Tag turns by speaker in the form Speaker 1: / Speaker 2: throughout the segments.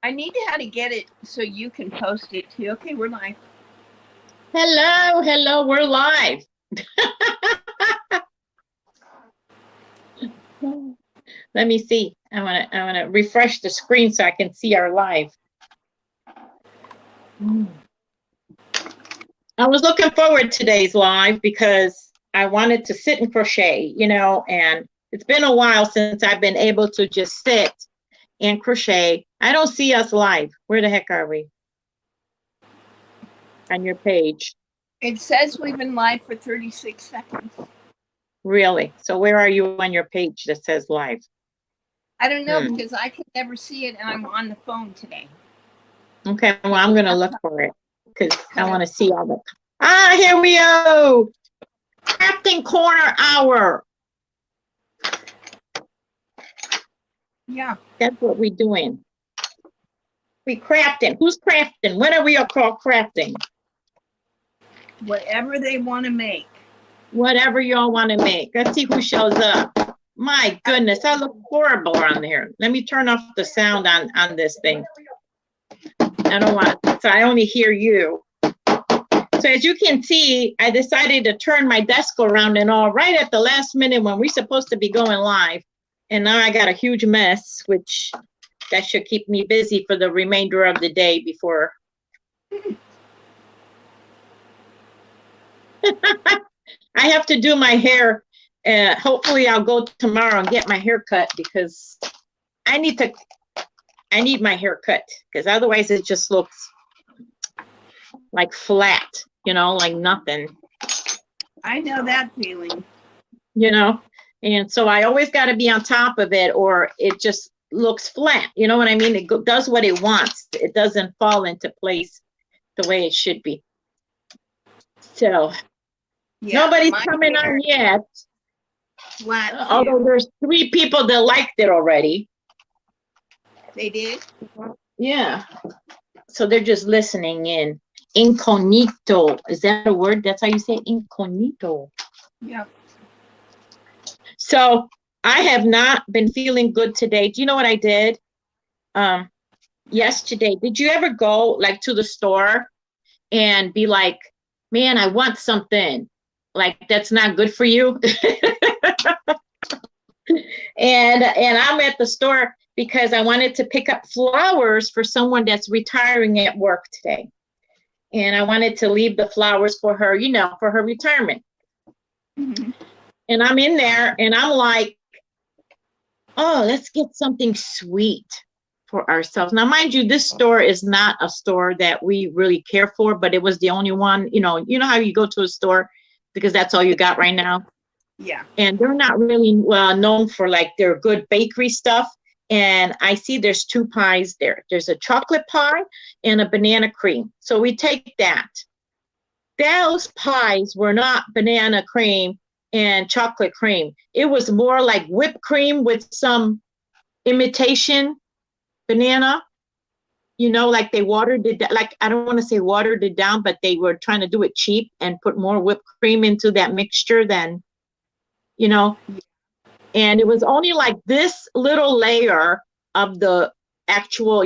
Speaker 1: I need to how to get it so you can post it too. Okay, we're live.
Speaker 2: Hello, we're live. Let me see. I wanna refresh the screen so I can see our live. I was looking forward to today's live because I wanted to sit and crochet, and it's been a while since I've been able to just sit and crochet. I don't see us live. Where the heck are we? On your page.
Speaker 1: It says we've been live for 36 seconds.
Speaker 2: Really? So where are you on your page that says live?
Speaker 1: I don't know because I can never see it and I'm on the phone today.
Speaker 2: Okay, well, I'm going to look for it because I want to see all the... here we go. Crafting Corner Hour.
Speaker 1: Yeah.
Speaker 2: That's what we're doing. We crafting. Who's crafting? When are we all called crafting?
Speaker 1: Whatever they want to make.
Speaker 2: Whatever y'all want to make. Let's see who shows up. My goodness, I look horrible on here. Let me turn off the sound on this thing. I don't want, so I only hear you. So as you can see, I decided to turn my desk around and all right at the last minute when we're supposed to be going live. And now I got a huge mess, which that should keep me busy for the remainder of the day before. I have to do my hair. Hopefully I'll go tomorrow and get my hair cut because I need my hair cut because otherwise it just looks like flat, like nothing.
Speaker 1: I know that feeling.
Speaker 2: And so I always got to be on top of it or it just looks flat. You know what I mean? It does what it wants. It doesn't fall into place the way it should be. So yeah, nobody's coming on yet. Although there's 3 people that liked it already.
Speaker 1: They did?
Speaker 2: Yeah. So they're just listening in. Incognito. Is that a word? That's how you say incognito.
Speaker 1: Yeah.
Speaker 2: So I have not been feeling good today. Do you know what I did? Yesterday, did you ever go like to the store and be like, man, I want something like that's not good for you? and I'm at the store because I wanted to pick up flowers for someone that's retiring at work today. And I wanted to leave the flowers for her, for her retirement. Mm-hmm. And I'm in there and I'm like, oh, let's get something sweet for ourselves. Now, mind you, this store is not a store that we really care for, but it was the only one, you know how you go to a store because that's all you got right now.
Speaker 1: Yeah.
Speaker 2: And they're not really known for like their good bakery stuff. And I see there's 2 pies there. There's a chocolate pie and a banana cream. So we take that. Those pies were not banana cream and chocolate cream. It was more like whipped cream with some imitation banana. Like they watered it, like I don't want to say watered it down, but they were trying to do it cheap and put more whipped cream into that mixture than, and it was only like this little layer of the actual,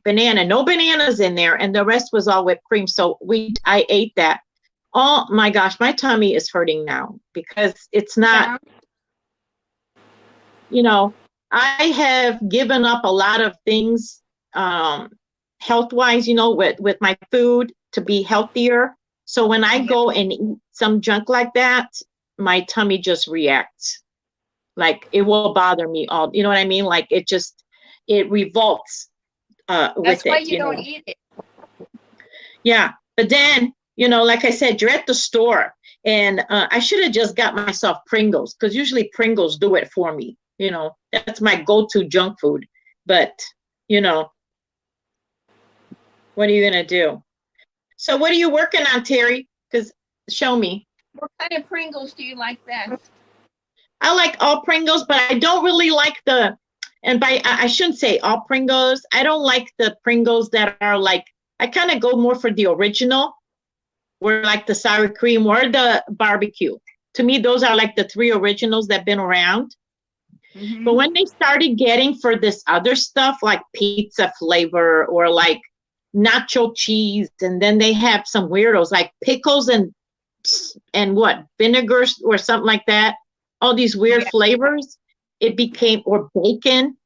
Speaker 2: banana, no bananas in there, and the rest was all whipped cream. So I ate that. Oh my gosh, my tummy is hurting now because it's not, I have given up a lot of things health-wise, with my food to be healthier. So when I go and eat some junk like that, my tummy just reacts. Like it will bother me all, you know what I mean? Like it revolts with it.
Speaker 1: That's why you don't eat it.
Speaker 2: Yeah, but then, like I said, you're at the store and I should have just got myself Pringles because usually Pringles do it for me. That's my go-to junk food. But, what are you going to do? So what are you working on, Terry? Because show me.
Speaker 1: What kind of Pringles do you like best?
Speaker 2: I like all Pringles, but I don't really like I shouldn't say all Pringles. I don't like the Pringles that are like, I kind of go more for the original, or like the sour cream or the barbecue. To me, those are like the 3 originals that have been around.
Speaker 1: Mhm.
Speaker 2: But when they started getting for this other stuff like pizza flavor or like nacho cheese, and then they have some weirdos like pickles and what vinegars or something like that, all these weird
Speaker 1: Yeah.
Speaker 2: flavors, it became, or bacon,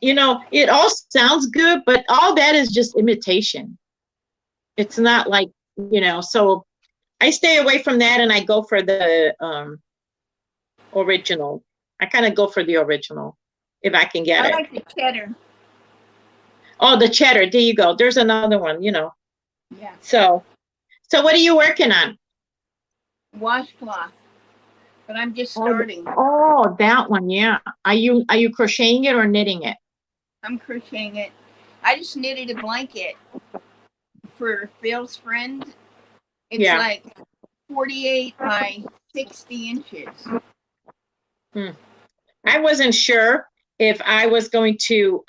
Speaker 2: it all sounds good, but all that is just imitation. It's not like, so I stay away from that and I go for the original. I kind of go for the original if I can get
Speaker 1: I
Speaker 2: it.
Speaker 1: like the cheddar.
Speaker 2: Oh, the cheddar. There you go. There's another one,
Speaker 1: Yeah.
Speaker 2: So what are you working on?
Speaker 1: Washcloth. But I'm just
Speaker 2: Oh,
Speaker 1: starting.
Speaker 2: oh, that one. Yeah. Are you crocheting it or knitting it?
Speaker 1: I'm crocheting it. I just knitted a blanket for Phil's friend. It's
Speaker 2: Yeah.
Speaker 1: like 48 by 60 inches.
Speaker 2: I wasn't sure if I was going to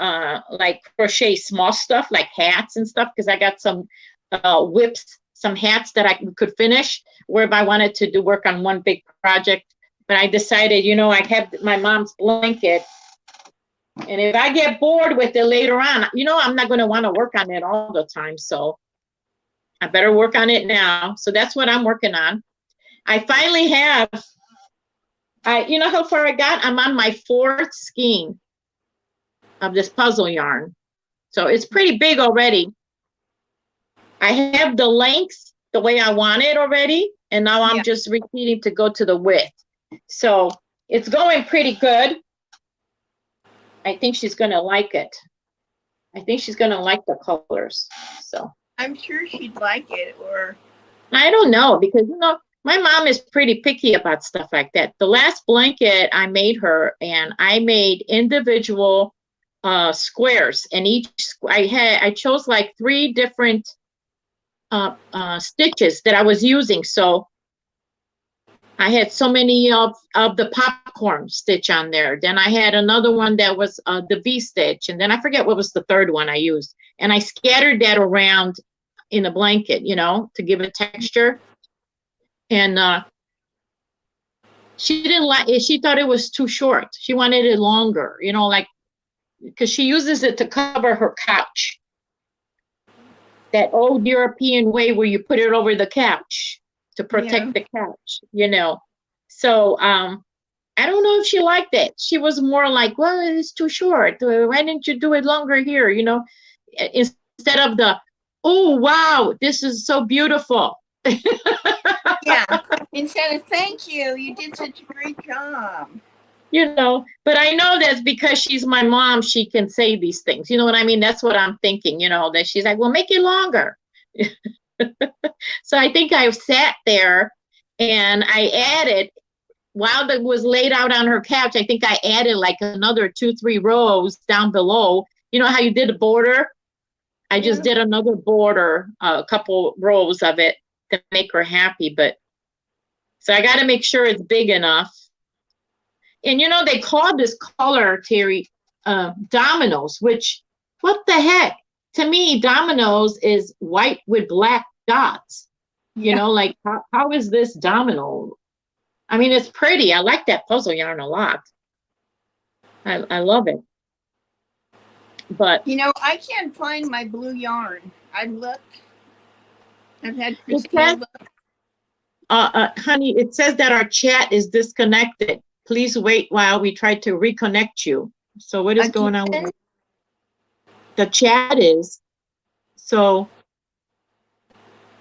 Speaker 2: like crochet small stuff like hats and stuff, because I got some whips, some hats that I could finish, or if I wanted to do work on one big project. But I decided, I have my mom's blanket, and if I get bored with it later on, I'm not going to want to work on it all the time. So I better work on it now. So that's what I'm working on. I finally have, you know how far I got? I'm on my 4th skein of this puzzle yarn. So it's pretty big already. I have the lengths the way I want it already. And now I'm just repeating to go to the width. So it's going pretty good. I think she's going to like it. I think she's going to like the colors. So
Speaker 1: I'm sure she'd like it, or
Speaker 2: I don't know, because, my mom is pretty picky about stuff like that. The last blanket I made her, and I made individual squares, and I chose like 3 different stitches that I was using. So I had so many of the popcorn stitch on there. Then I had another one that was the V stitch, and then I forget what was the 3rd one I used. And I scattered that around in the blanket, to give it texture. And she didn't like it. She thought it was too short. She wanted it longer, because she uses it to cover her couch. That old European way where you put it over the couch to protect the couch, So I don't know if she liked it. She was more like, well, it's too short. Why didn't you do it longer here? Instead of the, oh, wow, this is so beautiful.
Speaker 1: yeah. Instead of thank you, you did such a great job.
Speaker 2: But I know that's because she's my mom, she can say these things. You know what I mean? That's what I'm thinking, that she's like, well, make it longer. So I think I sat there and I added, while it was laid out on her couch, I think I added like another 2-3 rows down below. You know how you did a border? I just did another border, a couple rows of it to make her happy. But so I got to make sure it's big enough. And they call this color, Terry, dominoes, which, what the heck? To me, dominoes is white with black dots. Like, how is this domino? I mean, it's pretty. I like that puzzle yarn a lot. I love it. But
Speaker 1: I can't find my blue yarn. I've looked. I've had Christina look.
Speaker 2: Honey, it says that our chat is disconnected. Please wait while we try to reconnect you. So what is going on with the chat is? So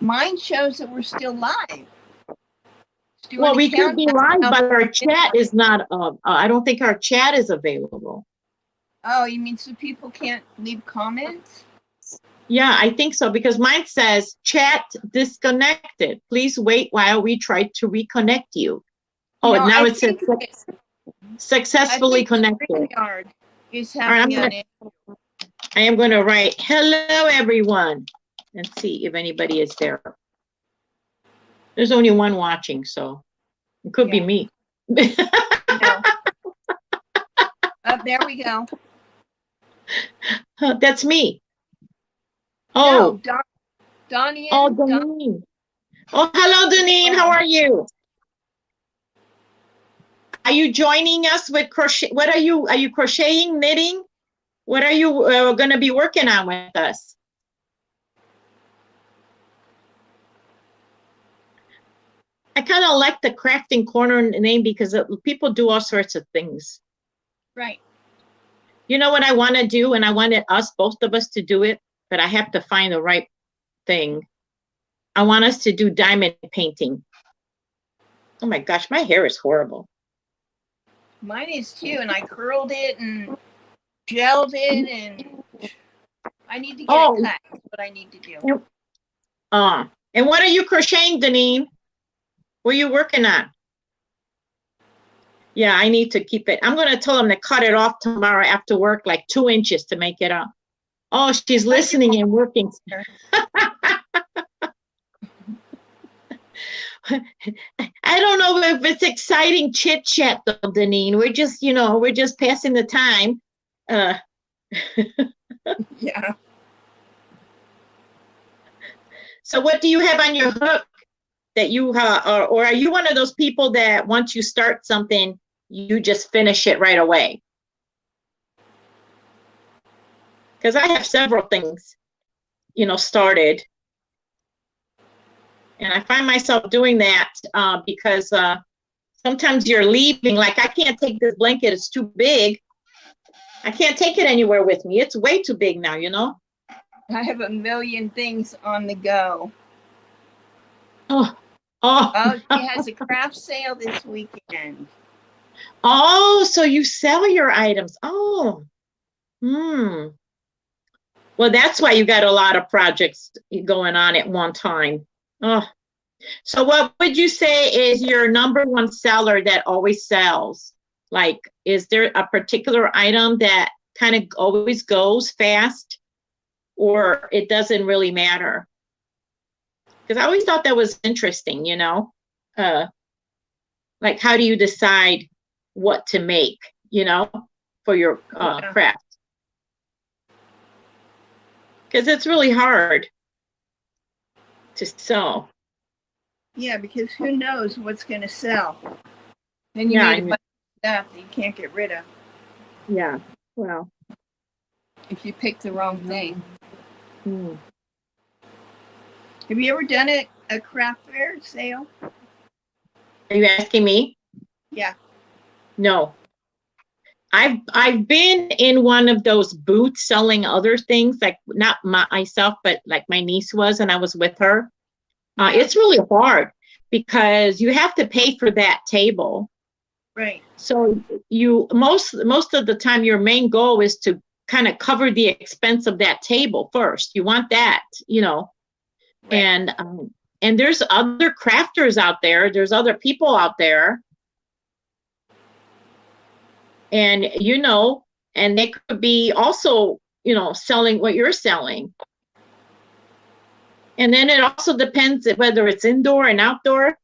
Speaker 1: mine shows that we're still live.
Speaker 2: Well, we could be live, but our chat is not. I don't think our chat is available.
Speaker 1: Oh, you mean so people can't leave comments?
Speaker 2: Yeah, I think so, because mine says chat disconnected. Please wait while we try to reconnect you. Oh, now it says successfully connected.
Speaker 1: Is having
Speaker 2: I am going to write hello, everyone, and see if anybody is there. There's only one watching, so it could be me.
Speaker 1: There we go.
Speaker 2: That's me. Oh,
Speaker 1: no, Donnie.
Speaker 2: Oh, Donine. Oh, hello, Donine. How are you? are you joining us with crochet? What are you crocheting, knitting? What are you going to be working on with us? I kind of like the Crafting Corner name because people do all sorts of things.
Speaker 1: Right.
Speaker 2: You know what I want to do? And I wanted both of us to do it, but I have to find the right thing. I want us to do diamond painting. Oh my gosh, my hair is horrible.
Speaker 1: Mine is too, and I curled it and gelled it, and I need to get it cut. That's what I need to do.
Speaker 2: And what are you crocheting, Deneen? What are you working on? Yeah, I need to keep it. I'm going to tell them to cut it off tomorrow after work, like 2 inches to make it up. Oh, she's listening and working. I don't know if it's exciting chit chat though, Deneen. We're just passing the time.
Speaker 1: Yeah.
Speaker 2: So what do you have on your hook that you or are you one of those people that once you start something, you just finish it right away? Because I have several things, started. And I find myself doing that because sometimes you're leaving, like I can't take this blanket, it's too big. I can't take it anywhere with me. It's way too big now,
Speaker 1: I have a million things on the go.
Speaker 2: Oh,
Speaker 1: she has a craft sale this weekend.
Speaker 2: Oh, so you sell your items. Oh, Well, that's why you got a lot of projects going on at one time. Oh, so what would you say is your number one seller that always sells? Like, is there a particular item that kind of always goes fast, or it doesn't really matter? Because I always thought that was interesting, like how do you decide what to make, for your craft? Because it's really hard to sell.
Speaker 1: Yeah, because who knows what's going to sell? Then you need a bunch of stuff that you can't get rid of.
Speaker 2: Yeah, well.
Speaker 1: If you pick the wrong thing. Have you ever done a craft fair sale?
Speaker 2: Are you asking me?
Speaker 1: Yeah.
Speaker 2: No. I've been in one of those booths selling other things, like not myself, but like my niece was, and I was with her. It's really hard because you have to pay for that table.
Speaker 1: Right.
Speaker 2: So you most of the time your main goal is to kind of cover the expense of that table first. You want that, Right. And there's other crafters out there. There's other people out there. And, and they could be also, selling what you're selling. And then it also depends whether it's indoor and outdoor,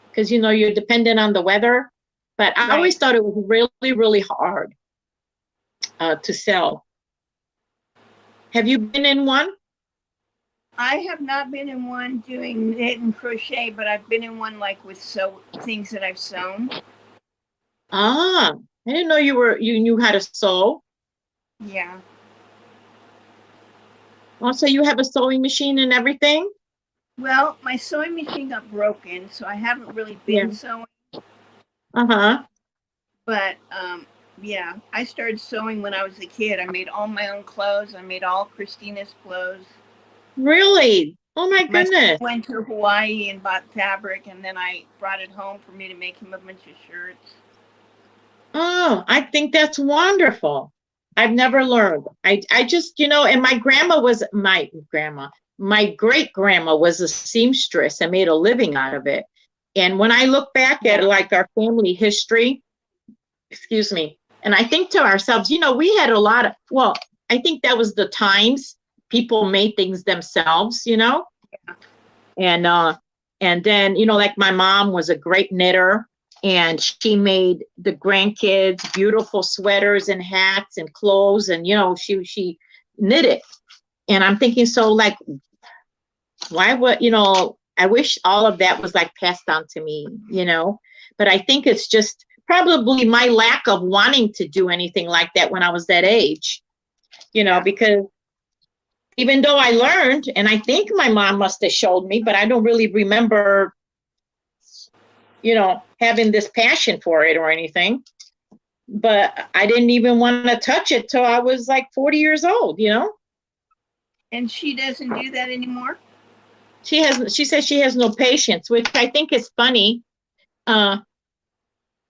Speaker 2: because, you're dependent on the weather. But I always thought it was really, really hard to sell. Have you been in one?
Speaker 1: I have not been in one doing knit and crochet, but I've been in one like with things that I've sewn.
Speaker 2: I didn't know you knew how to sew.
Speaker 1: Yeah.
Speaker 2: Also, you have a sewing machine and everything?
Speaker 1: Well, my sewing machine got broken, so I haven't really been sewing. But yeah, I started sewing when I was a kid. I made all my own clothes. I made all Christina's clothes.
Speaker 2: Really? Oh my goodness.
Speaker 1: I went to Hawaii and bought fabric, and then I brought it home for me to make him a bunch of shirts.
Speaker 2: Oh, I think that's wonderful. I've never learned. I just, and my grandma was my great grandma was a seamstress and made a living out of it. And when I look back at like our family history, excuse me, and I think to ourselves, we had a lot of, I think that was the times people made things themselves, and then, like my mom was a great knitter. And she made the grandkids beautiful sweaters and hats and clothes. And, she knit it. And I'm thinking, so like, why would, I wish all of that was like passed on to me, But I think it's just probably my lack of wanting to do anything like that when I was that age, because even though I learned, and I think my mom must have showed me, but I don't really remember, having this passion for it or anything. But I didn't even want to touch it till I was like 40 years old,
Speaker 1: And she doesn't do that anymore?
Speaker 2: She says she has no patience, which I think is funny. Hi,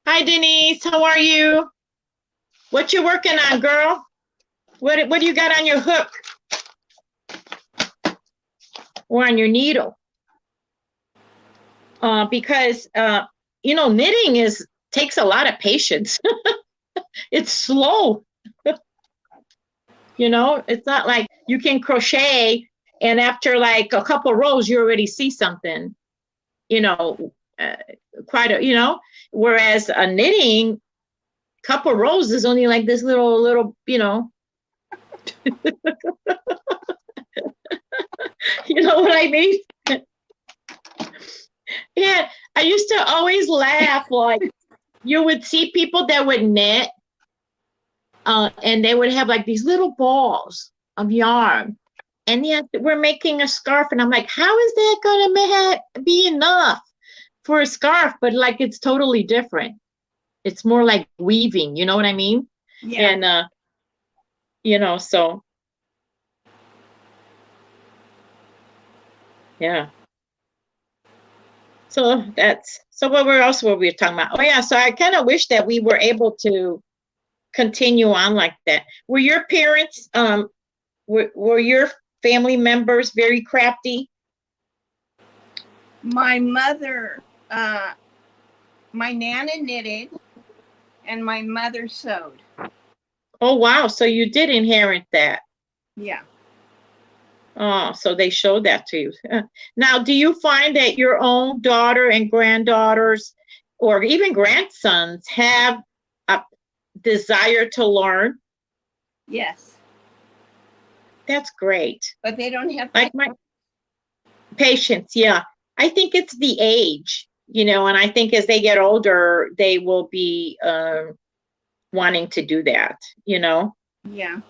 Speaker 2: Denise. How are you? What you working on, girl? What do you got on your hook? Or on your needle? Because knitting takes a lot of patience. It's slow. It's not like you can crochet and after like a couple rows, you already see something, whereas a knitting couple rows is only like this little, you know what I mean? Yeah, I used to always laugh, like you would see people that would knit, and they would have like these little balls of yarn, and yet we're making a scarf, and I'm like, how is that gonna be enough for a scarf? But like, it's totally different. It's more like weaving, you know what I mean?
Speaker 1: Yeah.
Speaker 2: And so yeah. So what else were we talking about? Oh yeah, so I kind of wish that we were able to continue on like that. Were your parents, were your family members very crafty?
Speaker 1: My mother, my Nana knitted and my mother sewed.
Speaker 2: Oh wow, so you did inherit that.
Speaker 1: Yeah.
Speaker 2: Oh, so they showed that to you. Now, do you find that your own daughter and granddaughters or even grandsons have a desire to learn?
Speaker 1: Yes.
Speaker 2: That's great.
Speaker 1: But they don't have
Speaker 2: like my patience. Yeah. I think it's the age, and I think as they get older, they will be wanting to do that,
Speaker 1: Yeah.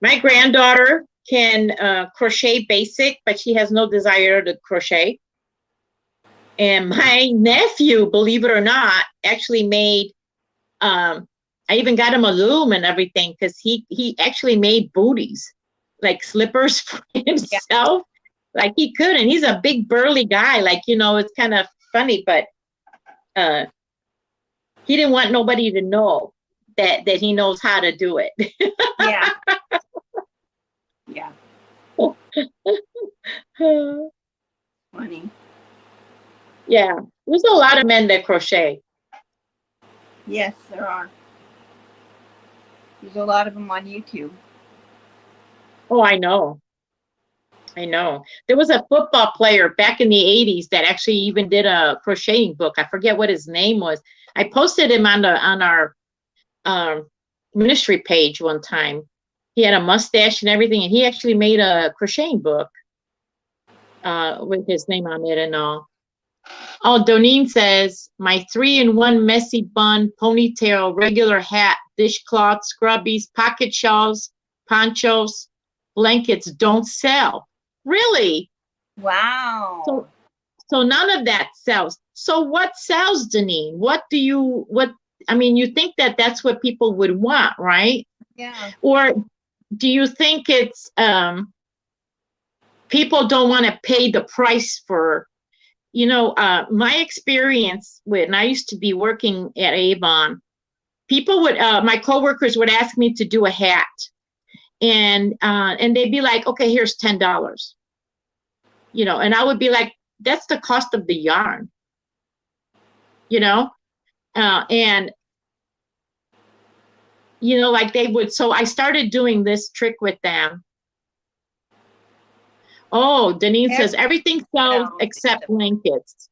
Speaker 2: My granddaughter can crochet basic, but she has no desire to crochet. And my nephew, believe it or not, actually made, I even got him a loom and everything because he actually made booties, like slippers for himself. Yeah. Like he could, and he's a big burly guy. Like, it's kind of funny, but he didn't want nobody to know that he knows how to do it.
Speaker 1: Yeah. Yeah. Funny.
Speaker 2: Yeah. There's a lot of men that crochet.
Speaker 1: Yes, there are. There's a lot of them on YouTube.
Speaker 2: Oh, I know. There was a football player back in the 80s that actually even did a crocheting book. I forget what his name was. I posted him on our ministry page one time. He had a mustache and everything, and he actually made a crocheting book with his name on it and all. Oh, Doneen says, my 3-in-1 messy bun, ponytail, regular hat, dishcloth, scrubbies, pocket shawls, ponchos, blankets don't sell. Really?
Speaker 1: Wow.
Speaker 2: So none of that sells. So what sells, Doneen? You think that that's what people would want, right?
Speaker 1: Yeah.
Speaker 2: Or do you think it's people don't want to pay the price for, my experience when I used to be working at Avon, people would, my coworkers would ask me to do a hat, and they'd be like, okay, here's $10, and I would be like, that's the cost of the yarn, and like they would. So I started doing this trick with them. Oh, Denise says everything sells except blankets.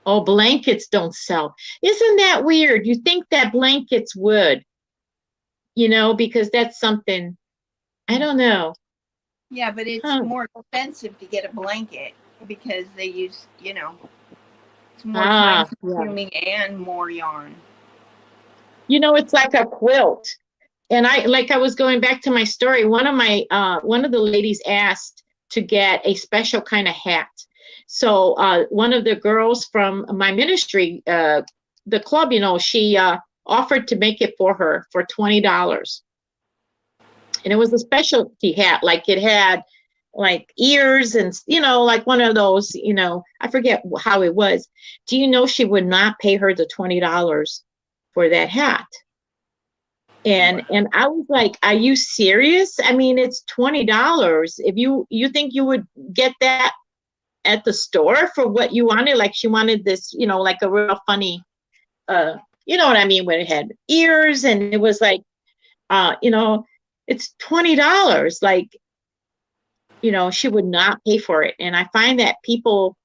Speaker 2: Oh, blankets don't sell. Isn't that weird? You think that blankets would, because that's something, I don't know.
Speaker 1: Yeah, but it's
Speaker 2: Huh.
Speaker 1: more expensive to get a blanket because they use, it's more time
Speaker 2: Ah, yeah.
Speaker 1: consuming and more yarn.
Speaker 2: It's like a quilt. And I was going back to my story. One of the ladies asked to get a special kind of hat. So one of the girls from my ministry, the club, she offered to make it for her for $20. And it was a specialty hat, like it had like ears and like one of those, I forget how it was. Do you know she would not pay her the $20 for that hat? And I was like, are you serious? I mean, it's $20. If you think you would get that at the store for what you wanted, like she wanted this, like a real funny, you know what I mean, when it had ears and it was like, it's $20. Like, she would not pay for it. And I find that people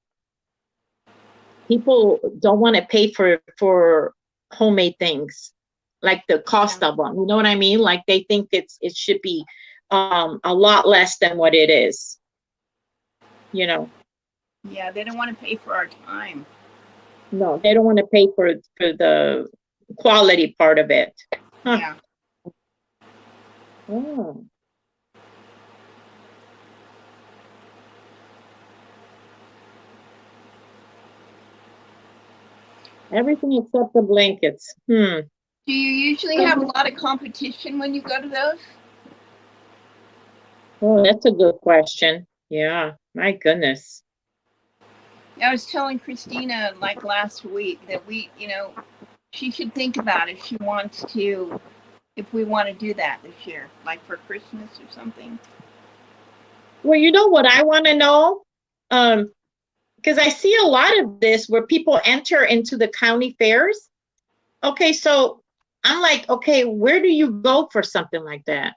Speaker 2: don't want to pay for homemade things, like the cost of them. You know what I mean? Like they think it should be a lot less than what it is.
Speaker 1: Yeah, they don't want to pay for our time.
Speaker 2: No, they don't want to pay for the quality part of it. Huh.
Speaker 1: Yeah.
Speaker 2: Oh. Everything except the blankets.
Speaker 1: Do you usually have a lot of competition when you go to those?
Speaker 2: Oh, that's a good question. Yeah, my goodness.
Speaker 1: I was telling Christina like last week that she should think about if we want to do that this year, like for Christmas or something.
Speaker 2: Well, you know what I want to know? Because I see a lot of this where people enter into the county fairs. Okay, so I'm like, okay, where do you go for something like that?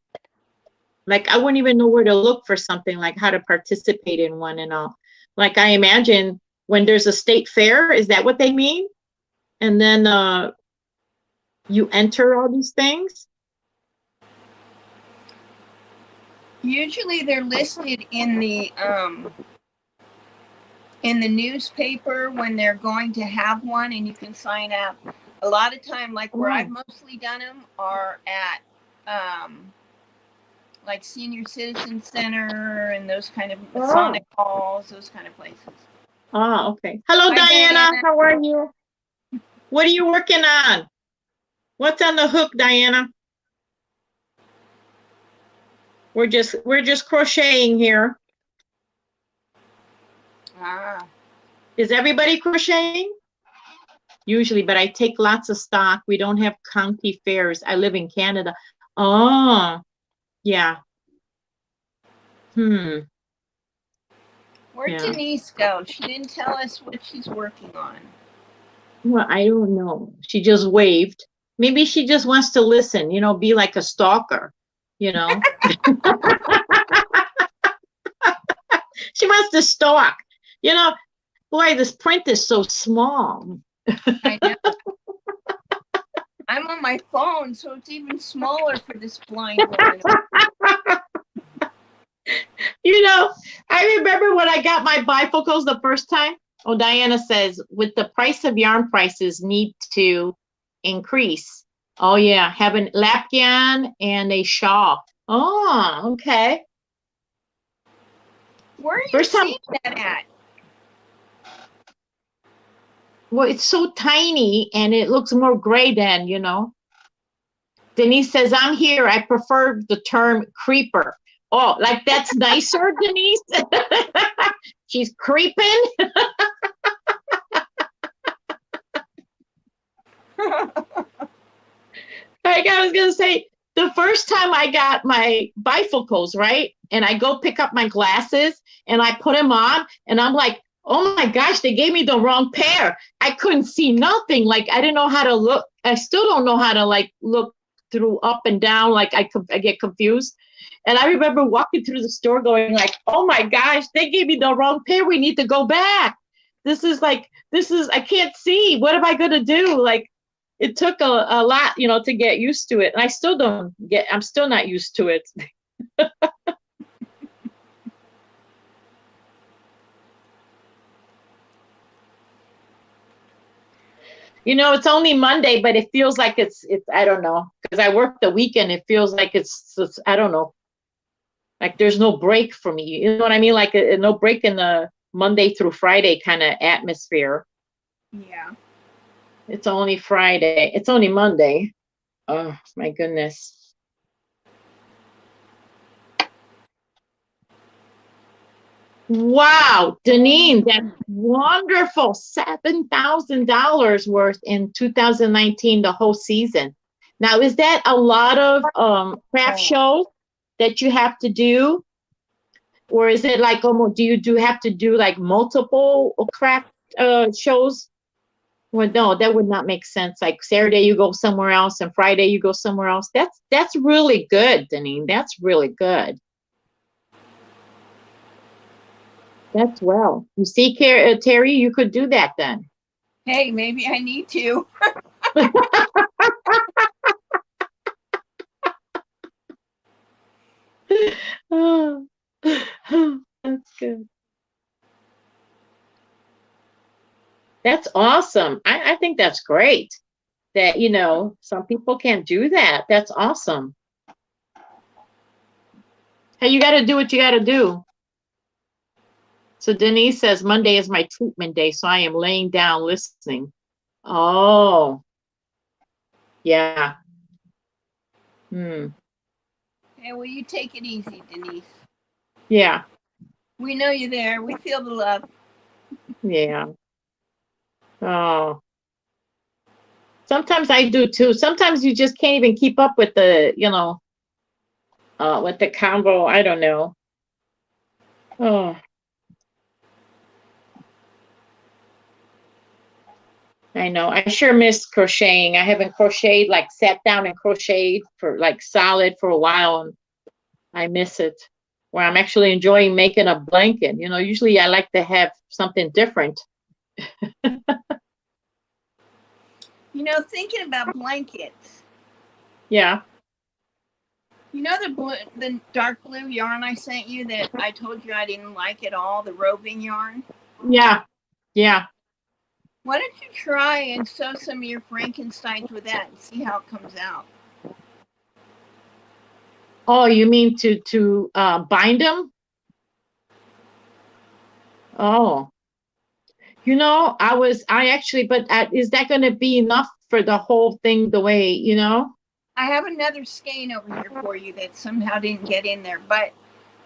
Speaker 2: Like, I wouldn't even know where to look for something, like how to participate in one and all. Like, I imagine when there's a state fair, is that what they mean? And then you enter all these things?
Speaker 1: Usually they're listed in the newspaper when they're going to have one, and you can sign up. A lot of time, like where I've mostly done them, are at like senior citizen center and those kind of Masonic halls, those kind of places.
Speaker 2: Oh, okay. Hello, Diana. How are you? What are you working on? What's on the hook, Diana? We're just crocheting here. Is everybody crocheting? Usually, but I take lots of stock. We don't have county fairs. I live in Canada. Oh, yeah.
Speaker 1: Where'd Denise go? She didn't tell us what she's working on.
Speaker 2: Well, I don't know. She just waved. Maybe she just wants to listen, be like a stalker, She wants to stalk. Boy, this print is so small.
Speaker 1: I know. I'm on my phone, so it's even smaller for this blind woman.
Speaker 2: I remember when I got my bifocals the first time. Oh, Diana says, with the price of yarn prices need to increase. Oh, yeah, have an lapyan and a shawl. Oh, okay.
Speaker 1: Where are you seeing that at?
Speaker 2: Well, it's so tiny and it looks more gray than, Denise says, I'm here. I prefer the term creeper. Oh, like that's nicer, Denise? She's creeping? I was going to say, the first time I got my bifocals, right? And I go pick up my glasses and I put them on and I'm like, oh my gosh, they gave me the wrong pair. I couldn't see nothing. Like, I didn't know how to look. I still don't know how to like look through up and down. Like I get confused. And I remember walking through the store going like, oh my gosh, they gave me the wrong pair. We need to go back. I can't see. What am I going to do? Like, it took a lot, to get used to it. And I'm still not used to it. It's only Monday, but it feels like it's I don't know, because I work the weekend. It feels like it's I don't know, like there's no break for me. You know what I mean? Like no break in the Monday through Friday kind of atmosphere.
Speaker 1: Yeah.
Speaker 2: It's only Friday. It's only Monday. Oh my goodness. Wow, Deneen, that's wonderful. $7,000 worth in 2019, the whole season. Now, is that a lot of craft shows that you have to do? Or is it like almost, do you have to do like multiple craft shows? Well, no, that would not make sense. Like Saturday you go somewhere else and Friday you go somewhere else. That's really good, Deneen. That's really good. That's well. You see, Terry, you could do that then.
Speaker 1: Hey, maybe I need to.
Speaker 2: Oh, that's good. That's awesome. I think that's great that, some people can't do that. That's awesome. Hey, you got to do what you got to do. So Denise says, Monday is my treatment day, so I am laying down listening. Oh, yeah. Hmm.
Speaker 1: Hey, will you take it easy, Denise?
Speaker 2: Yeah.
Speaker 1: We know you're there. We feel the love.
Speaker 2: Yeah. Oh. Sometimes I do too. Sometimes you just can't even keep up with the, with the combo. I don't know. Oh. I know. I sure miss crocheting. I haven't crocheted, like sat down and crocheted for like solid for a while, and I miss it. Where I'm actually enjoying making a blanket. Usually I like to have something different.
Speaker 1: Thinking about blankets.
Speaker 2: Yeah.
Speaker 1: The dark blue yarn I sent you that I told you I didn't like at all, the roving yarn?
Speaker 2: Yeah. Yeah.
Speaker 1: Why don't you try and sew some of your Frankensteins with that and see how it comes out?
Speaker 2: Oh, you mean to bind them? Oh. I actually, but is that going to be enough for the whole thing the way,
Speaker 1: I have another skein over here for you that somehow didn't get in there, but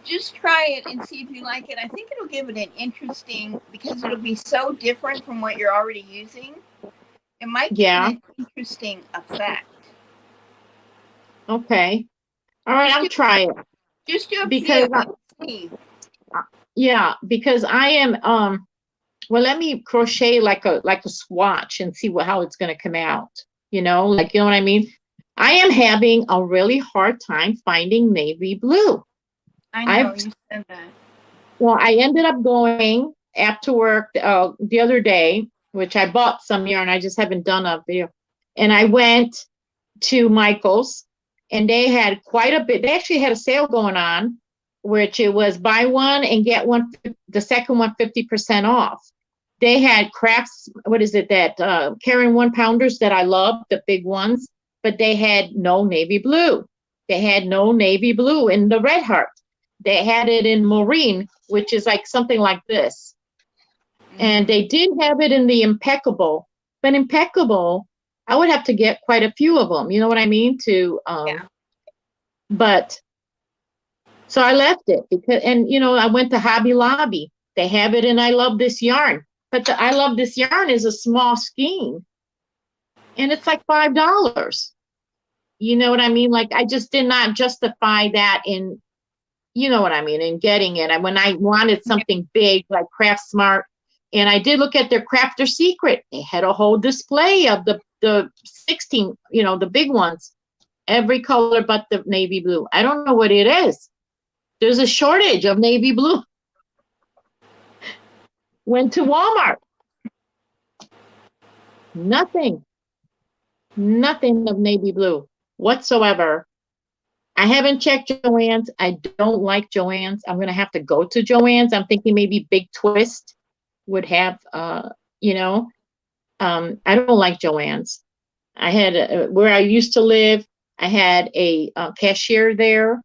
Speaker 1: just try it and see if you like it. I think it'll give it an interesting, because it'll be so different from what you're already using. It might give it an interesting effect.
Speaker 2: Okay. All right, I'll try it.
Speaker 1: Just do a
Speaker 2: because
Speaker 1: few.
Speaker 2: Yeah, because I am well, let me crochet like a swatch and see how it's going to come out. You know what I mean? I am having a really hard time finding navy blue.
Speaker 1: I know, you said that.
Speaker 2: Well, I ended up going after work the other day, which I bought some yarn. I just haven't done a video. And I went to Michael's, and they had quite a bit. They actually had a sale going on, which it was buy one and get one, the second one 50% off. They had crafts, what is it, that Karen 1-pounders that I love, the big ones, but they had no navy blue. They had no navy blue in the Red Heart. They had it in Maureen, which is like something like this. And they did have it in the Impeccable, but Impeccable, I would have to get quite a few of them. You know what I mean? But so I left it because, and I went to Hobby Lobby. They have it in I Love This Yarn, but the I Love This Yarn is a small skein, and it's like $5. You know what I mean? Like I just did not justify that in, you know what I mean, in getting it. And when I wanted something big like Craft Smart, and I did look at their Crafter Secret, they had a whole display of the 16, the big ones, every color but the navy blue. I don't know what it is. There's a shortage of navy blue. Went to Walmart. Nothing of navy blue whatsoever. I haven't checked Joann's. I don't like Joann's. I'm going to have to go to Joann's. I'm thinking maybe Big Twist would have, I don't like Joann's. I had where I used to live, I had a cashier there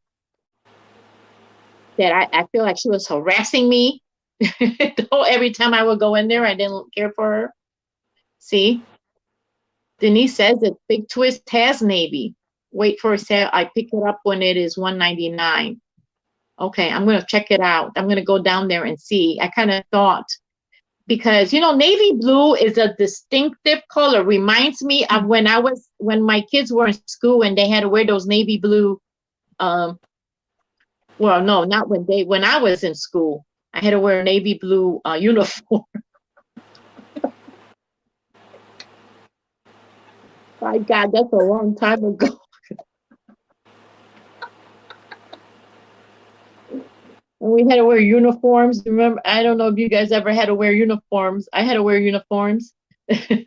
Speaker 2: that I feel like she was harassing me. Every time I would go in there, I didn't care for her. See, Denise says that Big Twist has Navy. Wait for a sale. I pick it up when it is $1.99. Okay, I'm gonna check it out. I'm gonna go down there and see. I kind of thought, because navy blue is a distinctive color. Reminds me of when my kids were in school and they had to wear those navy blue. Well, no, not when I was in school. I had to wear a navy blue uniform. My God, that's a long time ago. And we had to wear uniforms. Remember, I don't know if you guys ever had to wear uniforms. I had to wear uniforms. I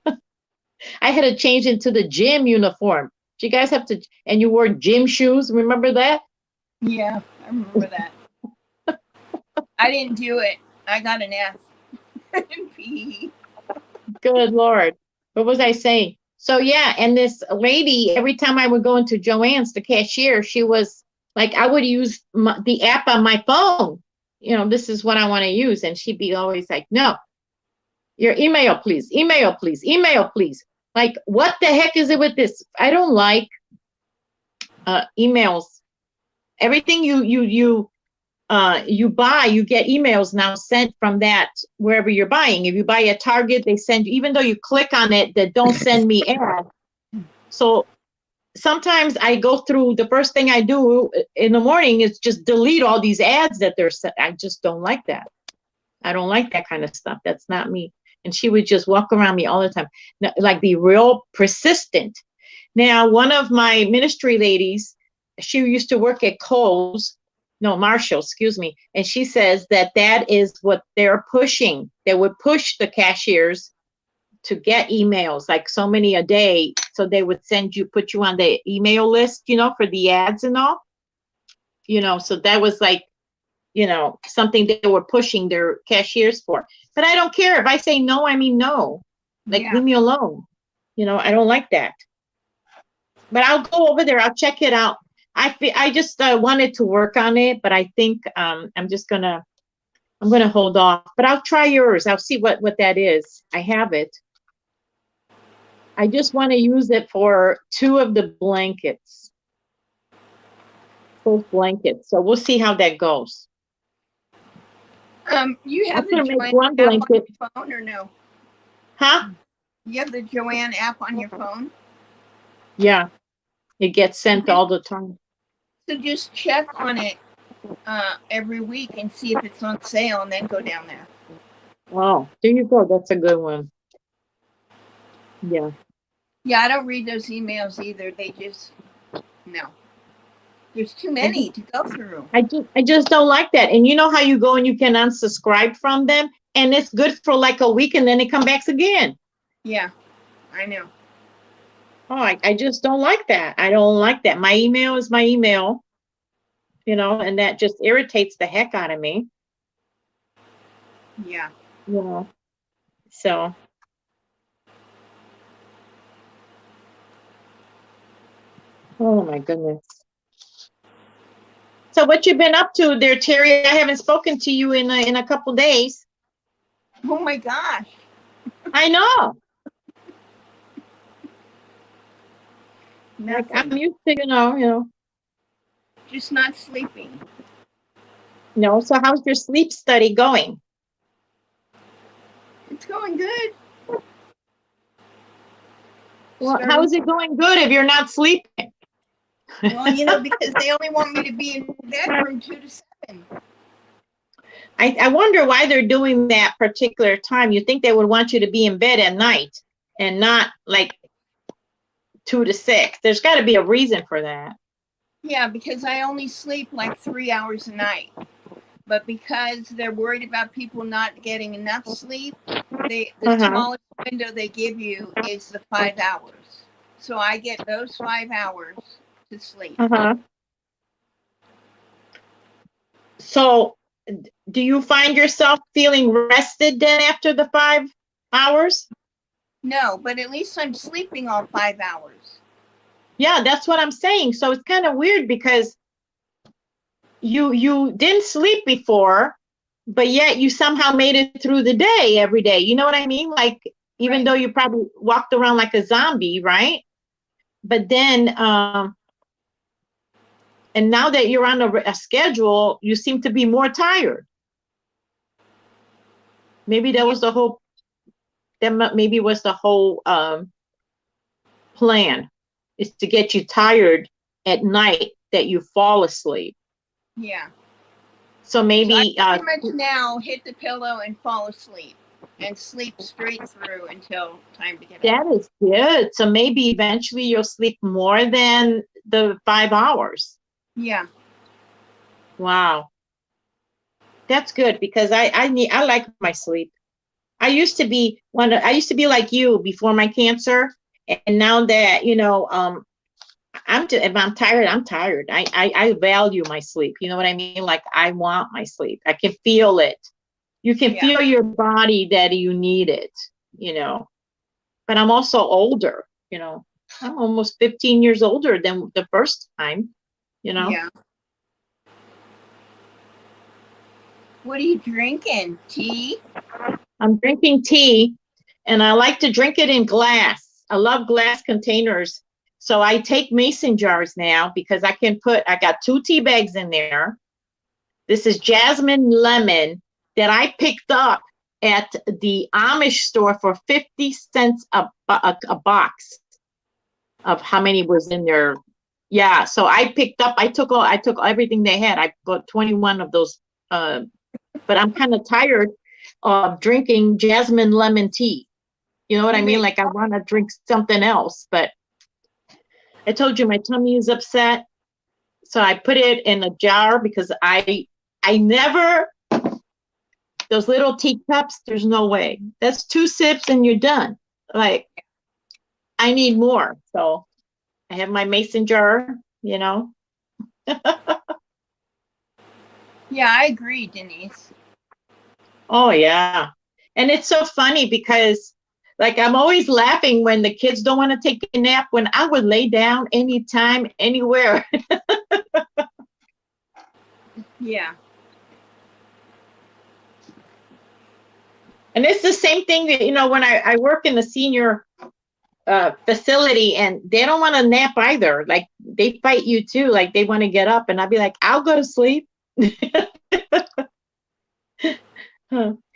Speaker 2: had to change into the gym uniform. Did you guys have to, and you wore gym shoes? Remember that?
Speaker 1: Yeah, I remember that. I didn't do it. I got an F in PE.
Speaker 2: Good Lord. What was I saying? So yeah, and this lady, every time I would go into Joann's, the cashier, she was like, I would use the app on my phone. This is what I want to use. And she'd be always like, no, your email, please, email, please, email, please. Like, what the heck is it with this? I don't like emails. Everything you buy, you get emails now sent from that wherever you're buying. If you buy at Target, they send you, even though you click on it, that don't send me ads. So sometimes I go through, the first thing I do in the morning is just delete all these ads that they're sent. I just don't like that. I don't like that kind of stuff. That's not me. And she would just walk around me all the time, like be real persistent. Now, one of my ministry ladies, she used to work at Kohl's. No, Marshall, excuse me. And she says that is what they're pushing. They would push the cashiers to get emails, like so many a day. So they would put you on the email list, for the ads and all. So that was like, something they were pushing their cashiers for. But I don't care. If I say no, I mean no. Like, leave me alone. I don't like that. But I'll go over there. I'll check it out. I just wanted to work on it, but I think I'm gonna hold off. But I'll try yours. I'll see what that is. I have it. I just want to use it for 2 of the blankets. Both blankets. So we'll see how that goes.
Speaker 1: You have the
Speaker 2: one
Speaker 1: Joann app on
Speaker 2: blanket.
Speaker 1: your phone or no?
Speaker 2: Huh?
Speaker 1: You have the Joann app on your phone?
Speaker 2: Yeah. It gets sent all the time.
Speaker 1: So just check on it every week and see if it's on sale and then go down there.
Speaker 2: Oh, there you go. That's a good one. Yeah.
Speaker 1: Yeah, I don't read those emails either. They just, no. There's too many to go through.
Speaker 2: I just don't like that. And you know how you go and you can unsubscribe from them, and it's good for like a week and then it comes back again.
Speaker 1: Yeah, I know.
Speaker 2: Oh, I just don't like that. I don't like that. My email is my email, and that just irritates the heck out of me.
Speaker 1: Yeah.
Speaker 2: So. Oh my goodness. So what you been up to there, Terry? I haven't spoken to you in a couple days.
Speaker 1: Oh my gosh.
Speaker 2: I know.
Speaker 1: Nothing.
Speaker 2: Like, I'm used to,
Speaker 1: Just not sleeping.
Speaker 2: No. So how's your sleep study going?
Speaker 1: It's going good.
Speaker 2: Well, how is it going good if you're not sleeping?
Speaker 1: Well, because they only want me to be in bed from 2 to 7.
Speaker 2: I wonder why they're doing that particular time. You think they would want you to be in bed at night and not like 2 to 6. There's got to be a reason for that.
Speaker 1: Yeah, because I only sleep like 3 hours a night. But because they're worried about people not getting enough sleep, the smallest window they give you is the 5 hours. So I get those 5 hours to sleep.
Speaker 2: So do you find yourself feeling rested then after the 5 hours?
Speaker 1: No, but at least I'm sleeping all 5 hours.
Speaker 2: Yeah, that's what I'm saying. So it's kind of weird because you didn't sleep before, but yet you somehow made it through the day every day. You know what I mean? Like, even
Speaker 1: Right.
Speaker 2: though you probably walked around like a zombie, right? But then, and now that you're on a schedule, you seem to be more tired. Maybe that
Speaker 1: Yeah.
Speaker 2: was the whole, maybe was the whole plan, is to get you tired at night that you fall asleep.
Speaker 1: Yeah.
Speaker 2: So
Speaker 1: So I
Speaker 2: maybe,
Speaker 1: pretty much now hit the pillow and fall asleep and sleep straight through until time to get up.
Speaker 2: that is good. So maybe eventually you'll sleep more than the 5 hours.
Speaker 1: Yeah.
Speaker 2: Wow. That's good because I like my sleep. I used to be like you before my cancer. And now that, if I'm tired, I'm tired. I value my sleep. You know what I mean? Like, I want my sleep. I can feel it. You can
Speaker 1: Yeah.
Speaker 2: feel your body that you need it, you know. But I'm also older, you know. I'm almost 15 years older than the first time, you know.
Speaker 1: Yeah. What are you drinking? Tea?
Speaker 2: I'm drinking tea, and I like to drink it in glass. I love glass containers. So I take mason jars now because I got 2 tea bags in there. This is jasmine lemon that I picked up at the Amish store for 50 cents a box of how many was in there. Yeah, so I took everything they had. I bought 21 of those, but I'm kind of tired of drinking jasmine lemon tea. You know what I mean? Like, I want to drink something else, but I told you my tummy is upset. So I put it in a jar because I never, those little teacups, there's no way. That's 2 sips and you're done. Like, I need more. So I have my mason jar, you know.
Speaker 1: Yeah, I agree, Denise.
Speaker 2: Oh yeah. And it's so funny because, like, I'm always laughing when the kids don't want to take a nap, when I would lay down anytime, anywhere.
Speaker 1: Yeah.
Speaker 2: And it's the same thing that, when I work in the senior facility, and they don't want to nap either. Like, they fight you too. Like, they want to get up, and I'd be like, I'll go to sleep.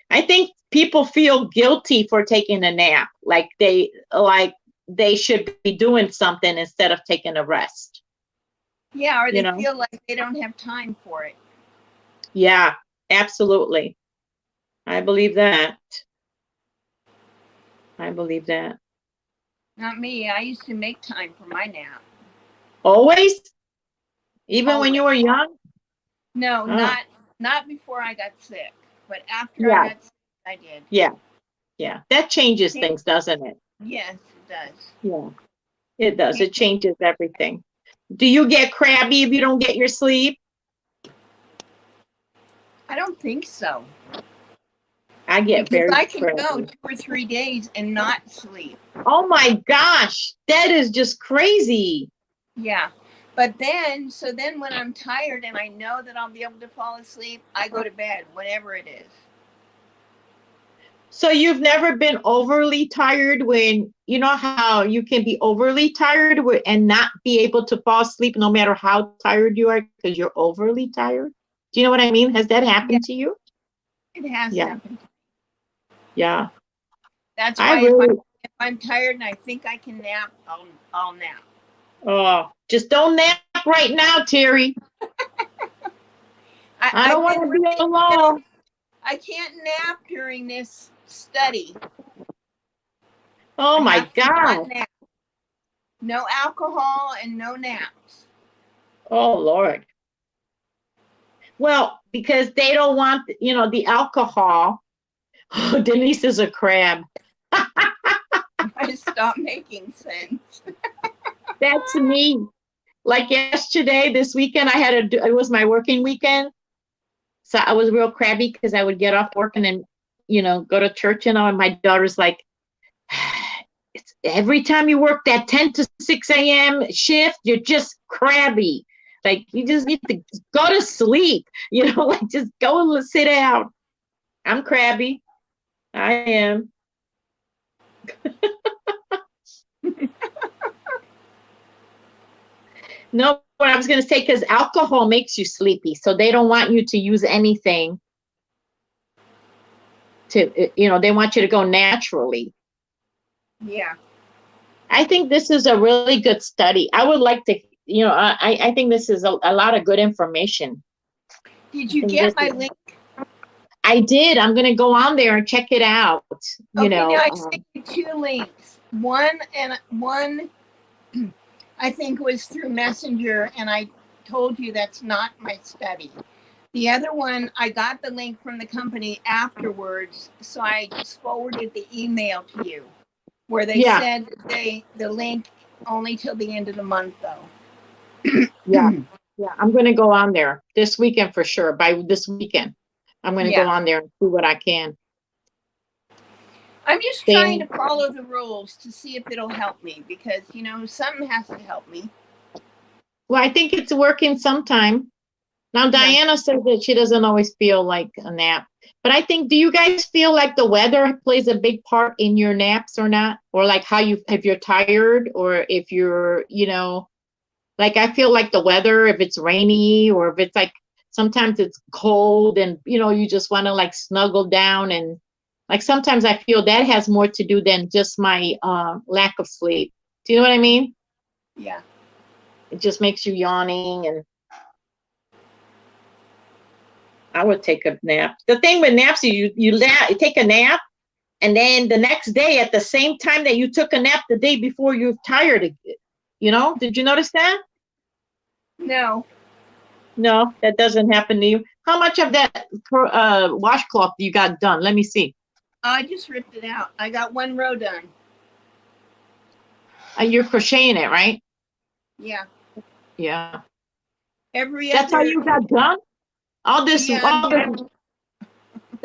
Speaker 2: I think people feel guilty for taking a nap. They should be doing something instead of taking a rest.
Speaker 1: Yeah, or
Speaker 2: You
Speaker 1: they
Speaker 2: know?
Speaker 1: feel like they don't have time for it.
Speaker 2: Yeah, absolutely. I believe that. I believe that.
Speaker 1: Not me. I used to make time for my nap.
Speaker 2: Always? Even when
Speaker 1: Always.
Speaker 2: you were young?
Speaker 1: No,
Speaker 2: Oh,
Speaker 1: not before I got sick, but after I
Speaker 2: yeah,
Speaker 1: got sick, I did.
Speaker 2: yeah, yeah. That changes
Speaker 1: Change-
Speaker 2: things, doesn't it?
Speaker 1: Yes, it does.
Speaker 2: Yeah, it does.
Speaker 1: Change-
Speaker 2: It changes everything. Do you get crabby if you don't get your sleep?
Speaker 1: I don't think so.
Speaker 2: I get
Speaker 1: Because
Speaker 2: very
Speaker 1: I can go
Speaker 2: crabby.
Speaker 1: 2 or 3 days and not sleep.
Speaker 2: Oh my gosh, that is just crazy.
Speaker 1: Yeah. But then when I'm tired and I know that I'll be able to fall asleep, I go to bed, whatever it is.
Speaker 2: So you've never been overly tired, when, you know how you can be overly tired and not be able to fall asleep no matter how tired you are because you're overly tired? Do you know what I mean? Has that
Speaker 1: Yeah,
Speaker 2: happened to you?
Speaker 1: it has
Speaker 2: Yeah,
Speaker 1: happened.
Speaker 2: yeah.
Speaker 1: That's
Speaker 2: I
Speaker 1: why
Speaker 2: really,
Speaker 1: if I'm tired and I think I can nap, I'll nap.
Speaker 2: oh, just don't nap right now, Terry. I don't
Speaker 1: I've
Speaker 2: want
Speaker 1: been
Speaker 2: to be
Speaker 1: writing
Speaker 2: alone.
Speaker 1: down, I can't nap during this study.
Speaker 2: Oh
Speaker 1: I
Speaker 2: my
Speaker 1: have to
Speaker 2: God.
Speaker 1: not nap. No alcohol and no naps.
Speaker 2: Oh Lord. Well, because they don't want, the alcohol. Denise is a crab.
Speaker 1: I stop making sense.
Speaker 2: That's me. Like yesterday, this weekend, it was my working weekend. So I was real crabby because I would get off work and then, go to church, and my daughter's like, every time you work that 10 to 6 a.m. shift, you're just crabby. Like you just need to go to sleep, like just go and sit down. I'm crabby. I am. No, what I was going to say, because alcohol makes you sleepy. So they don't want you to use anything they want you to go naturally.
Speaker 1: Yeah.
Speaker 2: I think this is a really good study. I would like to, I think this is a lot of good information.
Speaker 1: Did you get my link?
Speaker 2: I did. I'm going to go on there and check it out.
Speaker 1: Now I sent you 2 links. One I think was through Messenger, and I told you that's not my study. The other one, I got the link from the company afterwards, so I just forwarded the email to you, where they said the link only till the end of the month, though.
Speaker 2: Yeah, I'm going to go on there this weekend for sure. By this weekend, I'm going to go on there and see what I can.
Speaker 1: I'm just trying to follow the rules to see if it'll help me, because, something has to help me.
Speaker 2: Well, I think it's working sometime. Now, Diana says that she doesn't always feel like a nap. But I think, do you guys feel like the weather plays a big part in your naps or not? Or like if you're tired, or if you're, like I feel like the weather, if it's rainy or if it's like sometimes it's cold and, you just want to like snuggle down. And like sometimes I feel that has more to do than just my lack of sleep. Do you know what I mean?
Speaker 1: Yeah.
Speaker 2: It just makes you yawning, and I would take a nap. The thing with naps, you take a nap, and then the next day at the same time that you took a nap the day before, you're tired. Did you notice that?
Speaker 1: No.
Speaker 2: No, that doesn't happen to you. How much of that washcloth you got done? Let me see.
Speaker 1: I just ripped it out. I got 1 row done.
Speaker 2: You're crocheting it, right?
Speaker 1: Yeah.
Speaker 2: Yeah.
Speaker 1: That's
Speaker 2: all you got done? All this.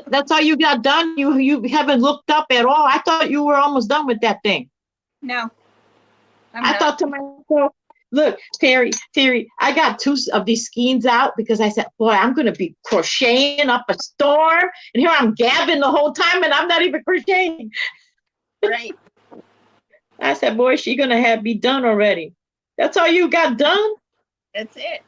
Speaker 2: That's all you got done? You haven't looked up at all? I thought you were almost done with that thing.
Speaker 1: No.
Speaker 2: I thought to myself, look, Terry, I got 2 of these skeins out because I said, boy, I'm going to be crocheting up a storm. And here I'm gabbing the whole time and I'm not even crocheting.
Speaker 1: Right.
Speaker 2: I said, boy, she's going to be done already. That's all you got done?
Speaker 1: That's it.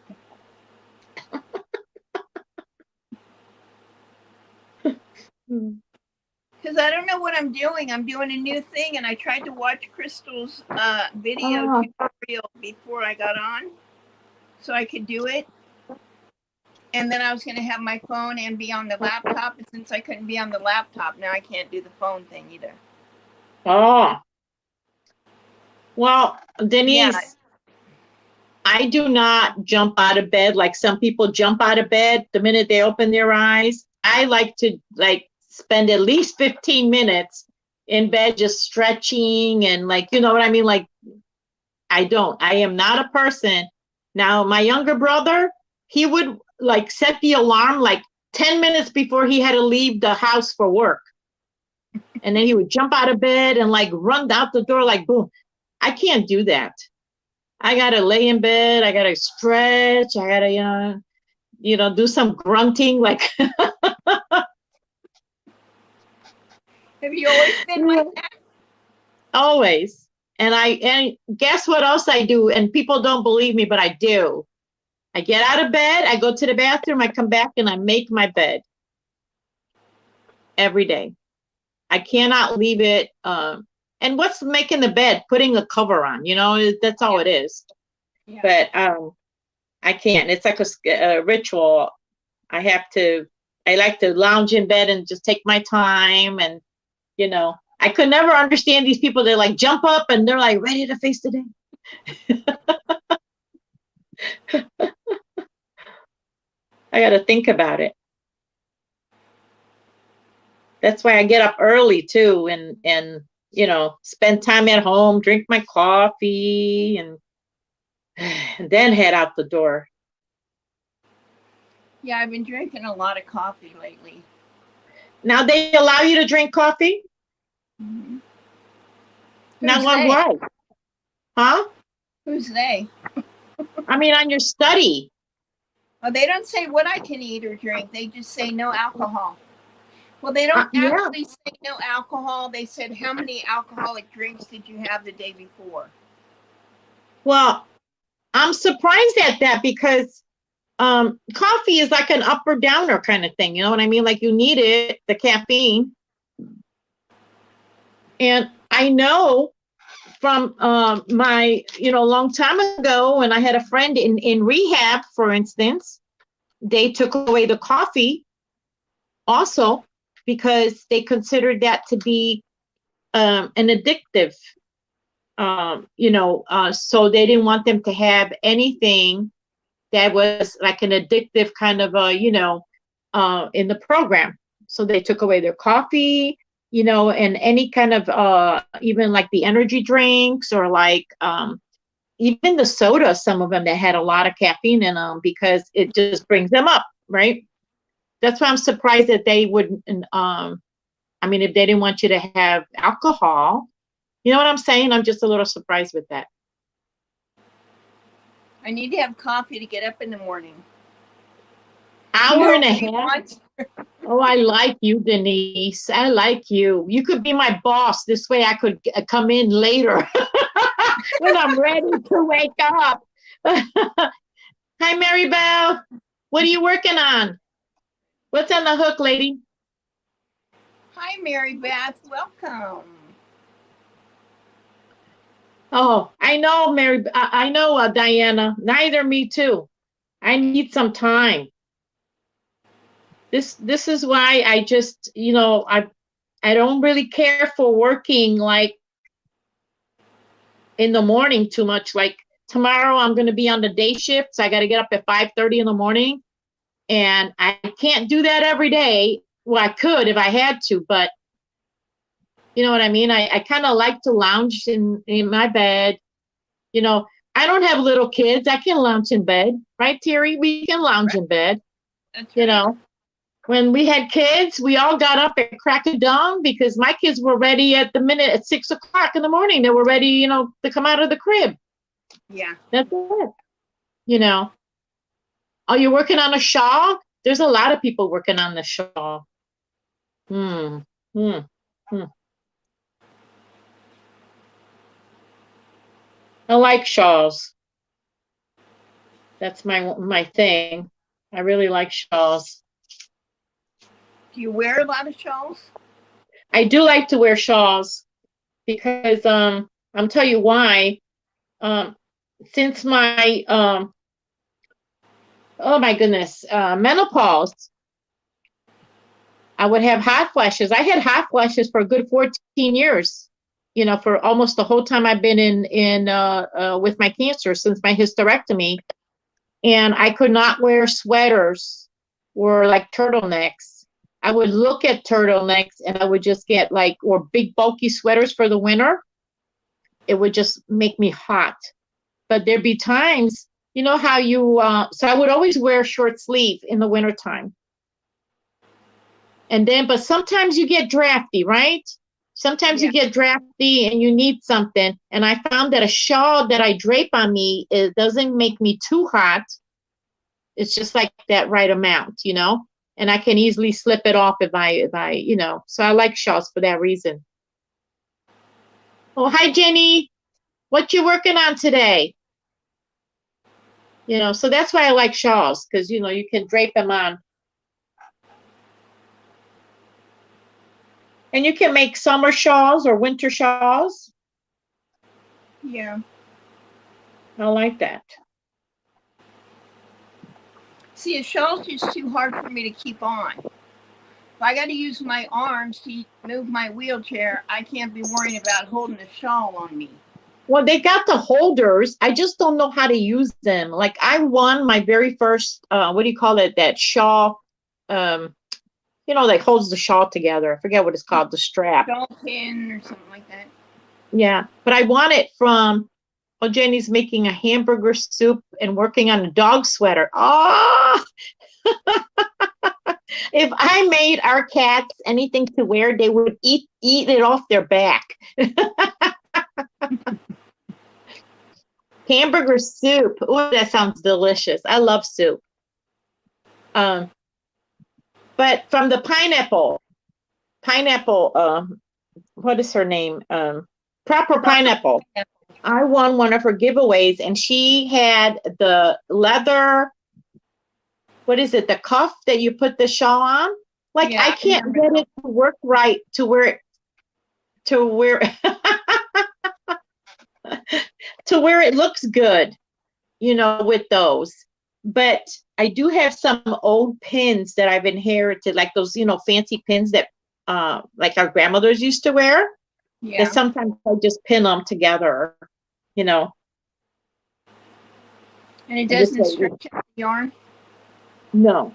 Speaker 1: Because I don't know what I'm doing. I'm doing a new thing, and I tried to watch Crystal's video tutorial before I got on so I could do it. And then I was going to have my phone and be on the laptop. And since I couldn't be on the laptop, now I can't do the phone thing either.
Speaker 2: Oh. Well, Denise, I do not jump out of bed like some people jump out of bed the minute they open their eyes. I like to spend at least 15 minutes in bed just stretching and you know what I mean? Like, I am not a person. Now, my younger brother, he would set the alarm 10 minutes before he had to leave the house for work. And then he would jump out of bed and run out the door boom. I can't do that. I got to lay in bed. I got to stretch. I got to, do some grunting.
Speaker 1: Have you always been like that?
Speaker 2: Always. And guess what else I do? And people don't believe me, but I do. I get out of bed. I go to the bathroom. I come back and I make my bed every day. I cannot leave it. And what's making the bed? Putting a cover on, that's all it is. Yeah. But I can't. It's like a ritual. I like to lounge in bed and just take my time. And, I could never understand these people. They're jump up and they're ready to face the day. I got to think about it. That's why I get up early too, and spend time at home, drink my coffee, and then head out the door.
Speaker 1: Yeah, I've been drinking a lot of coffee lately.
Speaker 2: Now they allow you to drink coffee?
Speaker 1: Mm-hmm.
Speaker 2: Now
Speaker 1: Who's
Speaker 2: what
Speaker 1: they?
Speaker 2: way? Huh?
Speaker 1: Who's they?
Speaker 2: I mean, on your study.
Speaker 1: Well, they don't say what I can eat or drink. They just say no alcohol. Well, they don't
Speaker 2: Yeah.
Speaker 1: actually say no alcohol. They said, how many alcoholic drinks did you have the day before?
Speaker 2: Well, I'm surprised at that because coffee is like an up or downer kind of thing. You know what I mean? Like you need it, the caffeine. And I know from my, long time ago when I had a friend in rehab, for instance, they took away the coffee also because they considered that to be an addictive, so they didn't want them to have anything that was like an addictive kind of in the program. So they took away their coffee, and any kind of even like the energy drinks or like even the soda, some of them that had a lot of caffeine in them because it just brings them up, right? That's why I'm surprised that they wouldn't, if they didn't want you to have alcohol, you know what I'm saying? I'm just a little surprised with that.
Speaker 1: I need to have coffee to get up in the morning.
Speaker 2: Hour and a half. Oh, I like you, Denise. I like you. You could be my boss. This way I could come in later when I'm ready to wake up. Hi, Mary Bell. What are you working on? What's on the hook, lady?
Speaker 1: Hi, Mary Beth. Welcome.
Speaker 2: Oh, I know, Mary. I know, Diana. Neither me too. I need some time. This is why I just, I don't really care for working like in the morning too much. Like tomorrow I'm going to be on the day shift, so I got to get up at 5:30 in the morning, and I can't do that every day. Well, I could if I had to, but you know what I mean? I kind of like to lounge in my bed. I don't have little kids. I can lounge in bed, right, Terry? We can lounge in bed.
Speaker 1: That's right.
Speaker 2: When we had kids, we all got up at crack of dawn because my kids were ready at 6:00 in the morning. They were ready, to come out of the crib.
Speaker 1: Yeah.
Speaker 2: That's it. Are you working on a shawl? There's a lot of people working on the shawl. I like shawls. That's my thing. I really like shawls.
Speaker 1: Do you wear a lot of shawls?
Speaker 2: I do like to wear shawls because I'll tell you why. Since my oh my goodness, menopause, I would have hot flashes. I had hot flashes for a good 14 years. For almost the whole time I've been in with my cancer since my hysterectomy, and I could not wear sweaters or like turtlenecks. I would look at turtlenecks and I would just get or big bulky sweaters for the winter. It would just make me hot. But there'd be times, how so I would always wear short sleeve in the wintertime. And then, but sometimes you get drafty, right? Sometimes you get drafty and you need something. And I found that a shawl that I drape on me, it doesn't make me too hot. It's just like that right amount, and I can easily slip it off if I, so I like shawls for that reason. Oh, hi, Jenny. What you working on today? So that's why I like shawls because, you can drape them on. And you can make summer shawls or winter shawls.
Speaker 1: Yeah.
Speaker 2: I like that.
Speaker 1: See, a shawl's just too hard for me to keep on. If I got to use my arms to move my wheelchair, I can't be worrying about holding a shawl on me.
Speaker 2: Well, they got the holders. I just don't know how to use them. Like I won my very first, what do you call it? That shawl, that holds the shawl together. I forget what it's called, the strap.
Speaker 1: Shawl pin or something like that. Yeah,
Speaker 2: but I won it from, Jenny's making a hamburger soup and working on a dog sweater. Oh, if I made our cats anything to wear, they would eat it off their back. Hamburger soup. Oh, that sounds delicious. I love soup. Um, but from the pineapple, what is her name? Proper Pineapple. I won one of her giveaways, and she had the leather, what is it, the cuff that you put the shawl on? Like,
Speaker 1: Yeah,
Speaker 2: I can't get it to work right to where to where it looks good, with those. But I do have some old pins that I've inherited, like those, fancy pins that like our grandmothers used to wear.
Speaker 1: yeah.
Speaker 2: That sometimes I just pin them together,
Speaker 1: And it doesn't stretch out the yarn?
Speaker 2: No.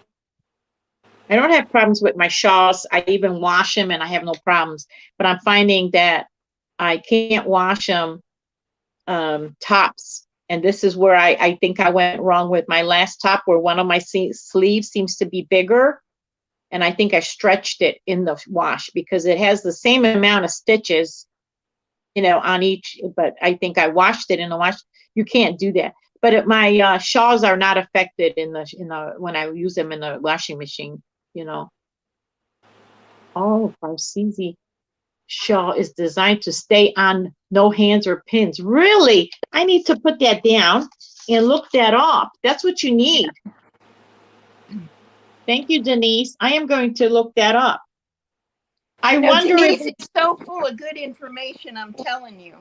Speaker 2: I don't have problems with my shawls. I even wash them and I have no problems. But I'm finding that I can't wash them tops. And this is where I think I went wrong with my last top, where one of my sleeves seems to be bigger. And I think I stretched it in the wash because it has the same amount of stitches, on each. But I think I washed it in the wash. You can't do that. But my shawls are not affected in the when I use them in the washing machine. Oh, Farsizi shawl is designed to stay on no hands or pins. Really? I need to put that down and look that up. That's what you need. Thank you, Denise. I am going to look that up. I wonder
Speaker 1: Denise
Speaker 2: if
Speaker 1: is so full of good information, I'm telling you.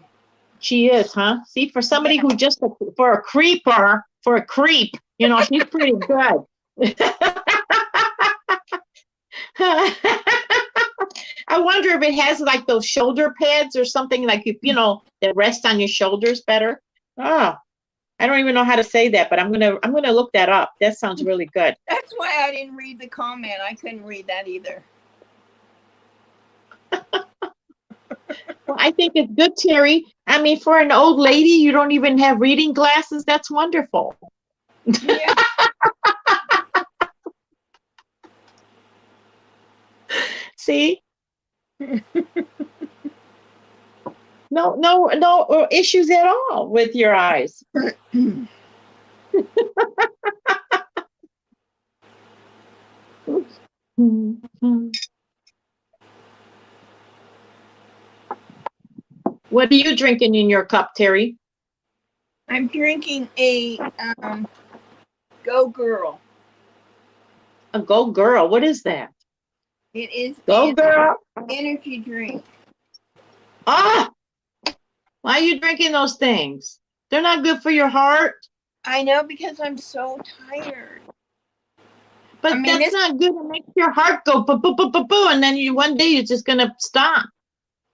Speaker 2: She is, huh? See, for somebody who just for a creep, she's pretty good. I wonder if it has like those shoulder pads or something like that rest on your shoulders better. Oh, I don't even know how to say that, but I'm gonna look that up. That sounds really good.
Speaker 1: That's why I didn't read the comment. I couldn't read that either.
Speaker 2: Well, I think it's good, Terry. I mean, for an old lady, you don't even have reading glasses. That's wonderful.
Speaker 1: Yeah.
Speaker 2: See? No issues at all with your eyes. What are you drinking in your cup, Terry?
Speaker 1: I'm drinking a Go Girl.
Speaker 2: A Go Girl. What is that?
Speaker 1: It is
Speaker 2: Go Girl
Speaker 1: energy drink.
Speaker 2: Ah! Why are you drinking those things? They're not good for your heart.
Speaker 1: I know, because I'm so tired.
Speaker 2: But that's not good. It makes your heart go boo boo boo boo boo, and then one day you're just gonna stop.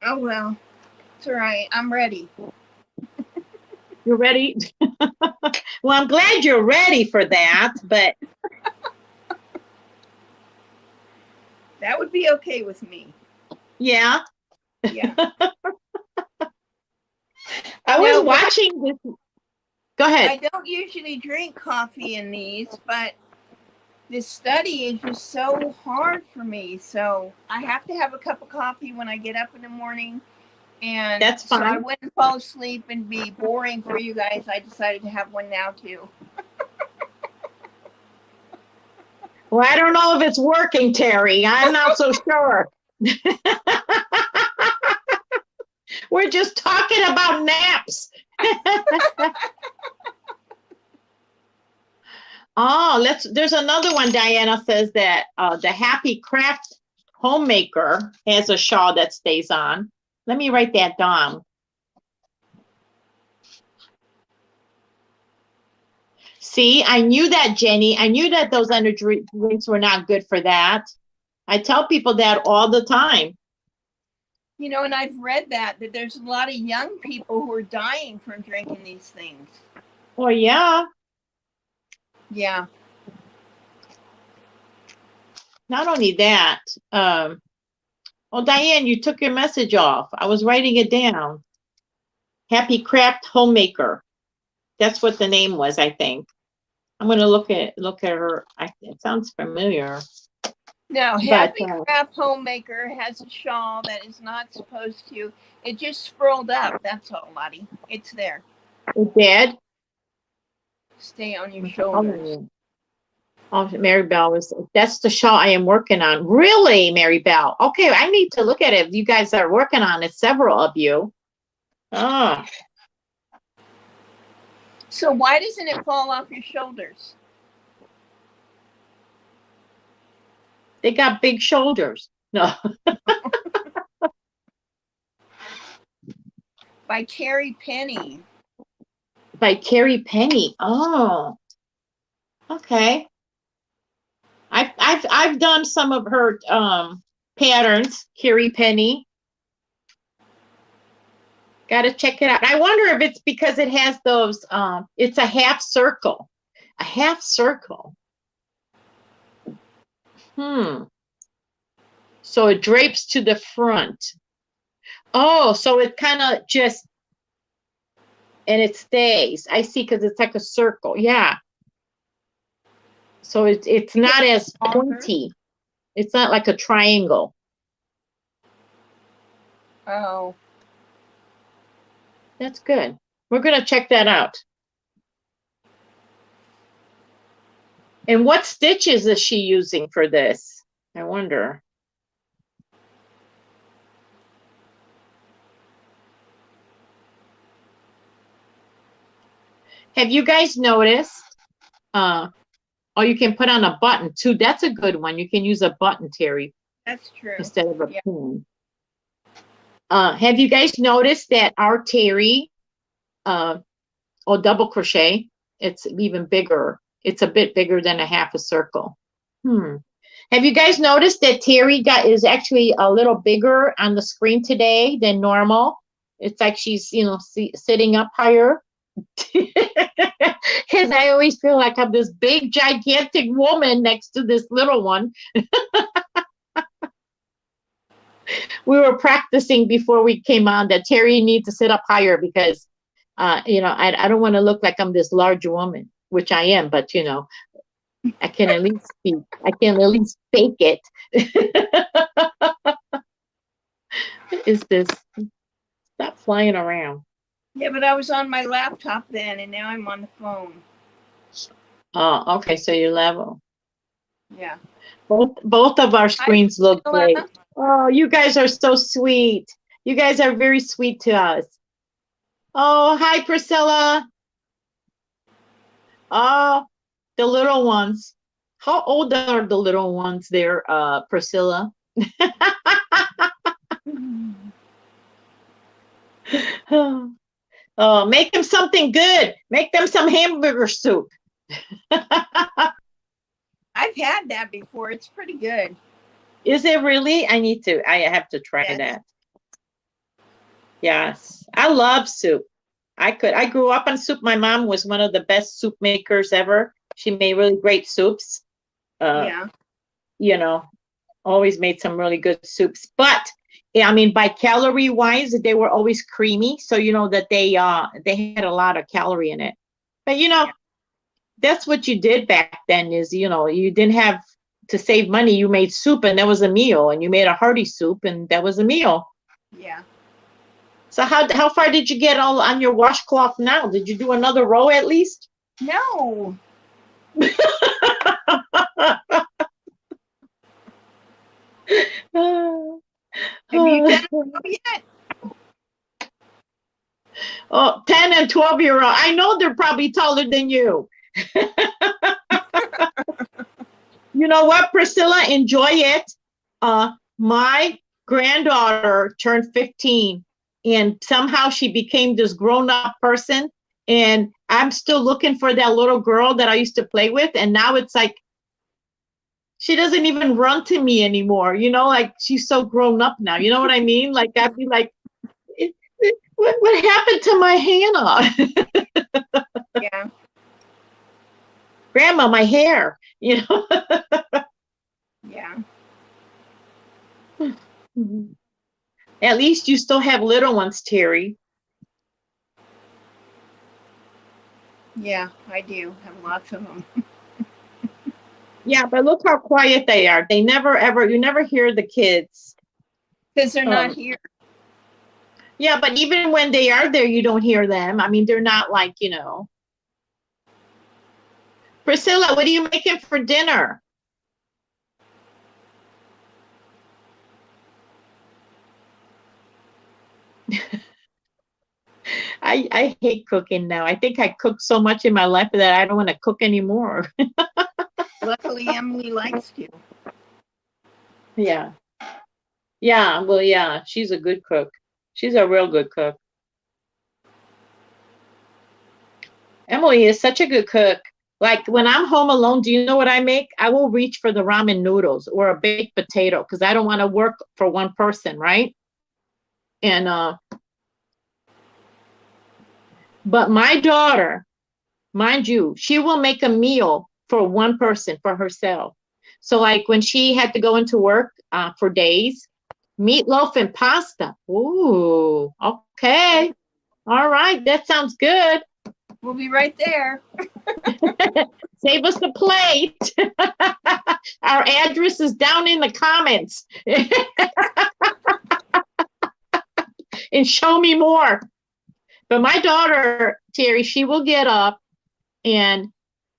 Speaker 1: Oh well, it's all right. I'm ready.
Speaker 2: You're ready? Well, I'm glad you're ready for that, but
Speaker 1: that would be okay with me.
Speaker 2: Yeah.
Speaker 1: Yeah.
Speaker 2: I was watching this. Go ahead.
Speaker 1: I don't usually drink coffee in these, but this study is just so hard for me. So I have to have a cup of coffee when I get up in the morning. And
Speaker 2: that's fine.
Speaker 1: So I wouldn't fall asleep and be boring for you guys. I decided to have one now too.
Speaker 2: Well, I don't know if it's working, Terry. I'm not so sure. We're just talking about naps. Oh, there's another one. Diana says that the Happy Craft Homemaker has a shawl that stays on. Let me write that down. See, I knew that, Jenny. I knew that those energy drinks were not good for that. I tell people that all the time.
Speaker 1: And I've read that there's a lot of young people who are dying from drinking these things.
Speaker 2: Oh, yeah.
Speaker 1: Yeah.
Speaker 2: Not only that, oh, Diane, you took your message off. I was writing it down. Happy Craft Homemaker. That's what the name was, I think. I'm going to look at her. It sounds familiar.
Speaker 1: Now,
Speaker 2: But
Speaker 1: Happy Craft Homemaker has a shawl that is not supposed to. It just scrolled up. That's all, Lottie. It's there.
Speaker 2: it did.
Speaker 1: Stay on your
Speaker 2: I'm
Speaker 1: shoulders.
Speaker 2: telling you. Oh, Mary Bell that's the shawl I am working on. Really, Mary Bell? Okay, I need to look at it. You guys are working on it, several of you. Oh,
Speaker 1: So why doesn't it fall off your shoulders?
Speaker 2: they got big shoulders. No.
Speaker 1: By Terry Penny.
Speaker 2: By Carrie Penny. Oh, okay. I've done some of her patterns, Carrie Penny. Got to check it out. I wonder if it's because it has those it's a half circle. A half circle. So it drapes to the front. Oh, so it kind of just and it stays. I see, because it's like a circle. Yeah. So it's not as pointy. It's not like a triangle.
Speaker 1: Oh.
Speaker 2: That's good. We're gonna check that out. And what stitches is she using for this? I wonder. Have you guys noticed? Oh, you can put on a button too. That's a good one. You can use a button, Terry.
Speaker 1: That's true.
Speaker 2: Instead of a pin. Have you guys noticed that our Terry, double crochet, it's even bigger. It's a bit bigger than a half a circle. Have you guys noticed that Terry is actually a little bigger on the screen today than normal? It's like she's, sitting up higher. Because I always feel like I'm this big, gigantic woman next to this little one. We were practicing before we came on that Terry needs to sit up higher because, I don't want to look like I'm this large woman, which I am, but, I can at least fake it. What is this? Stop flying around.
Speaker 1: Yeah, but I was on my laptop then, and now I'm on the phone.
Speaker 2: Oh, okay. So you're level.
Speaker 1: Yeah.
Speaker 2: Both of our screens look great. Oh, you guys are so sweet. You guys are very sweet to us. Oh, hi, Priscilla. Oh, the little ones. How old are the little ones there, Priscilla? Oh, make them something good. Make them some hamburger soup.
Speaker 1: I've had that before. It's pretty good.
Speaker 2: Is it really? I have to try that. Yes. I love soup. I grew up on soup. My mom was one of the best soup makers ever. She made really great soups. Always made some really good soups. But by calorie wise, they were always creamy. So that they had a lot of calorie in it. But that's what you did back then is, you didn't have to save money. You made soup and that was a meal, and you made a hearty soup and that was a meal.
Speaker 1: Yeah.
Speaker 2: So how far did you get all on your washcloth now? Did you do another row at least?
Speaker 1: No. Have you done it yet?
Speaker 2: Oh, 10 and 12-year-old. I know they're probably taller than you. You know what, Priscilla? Enjoy it. My granddaughter turned 15 and somehow she became this grown-up person. And I'm still looking for that little girl that I used to play with. And now it's like, she doesn't even run to me anymore. Like she's so grown up now. You know what I mean? Like I'd be like, what happened to my Hannah?
Speaker 1: Yeah.
Speaker 2: Grandma, my hair,
Speaker 1: Yeah.
Speaker 2: At least you still have little ones, Terry.
Speaker 1: Yeah, I do have lots of them.
Speaker 2: Yeah, but look how quiet they are. They never ever, you never hear the kids.
Speaker 1: Because they're not
Speaker 2: Um,
Speaker 1: here.
Speaker 2: yeah, but even when they are there, you don't hear them. I mean, they're not like, Priscilla, what are you making for dinner? I hate cooking now. I think I cooked so much in my life that I don't want to cook anymore.
Speaker 1: Luckily, Emily likes to.
Speaker 2: Yeah. Yeah, well, yeah, she's a good cook. She's a real good cook. Emily is such a good cook. Like when I'm home alone, do you know what I make? I will reach for the ramen noodles or a baked potato because I don't want to work for one person, right? And but my daughter, mind you, she will make a meal for one person for herself. So like when she had to go into work for days, meatloaf and pasta. Ooh, okay. All right, that sounds good.
Speaker 1: We'll be right there.
Speaker 2: Save us the plate. Our address is down in the comments. And show me more. But my daughter, Terry, she will get up and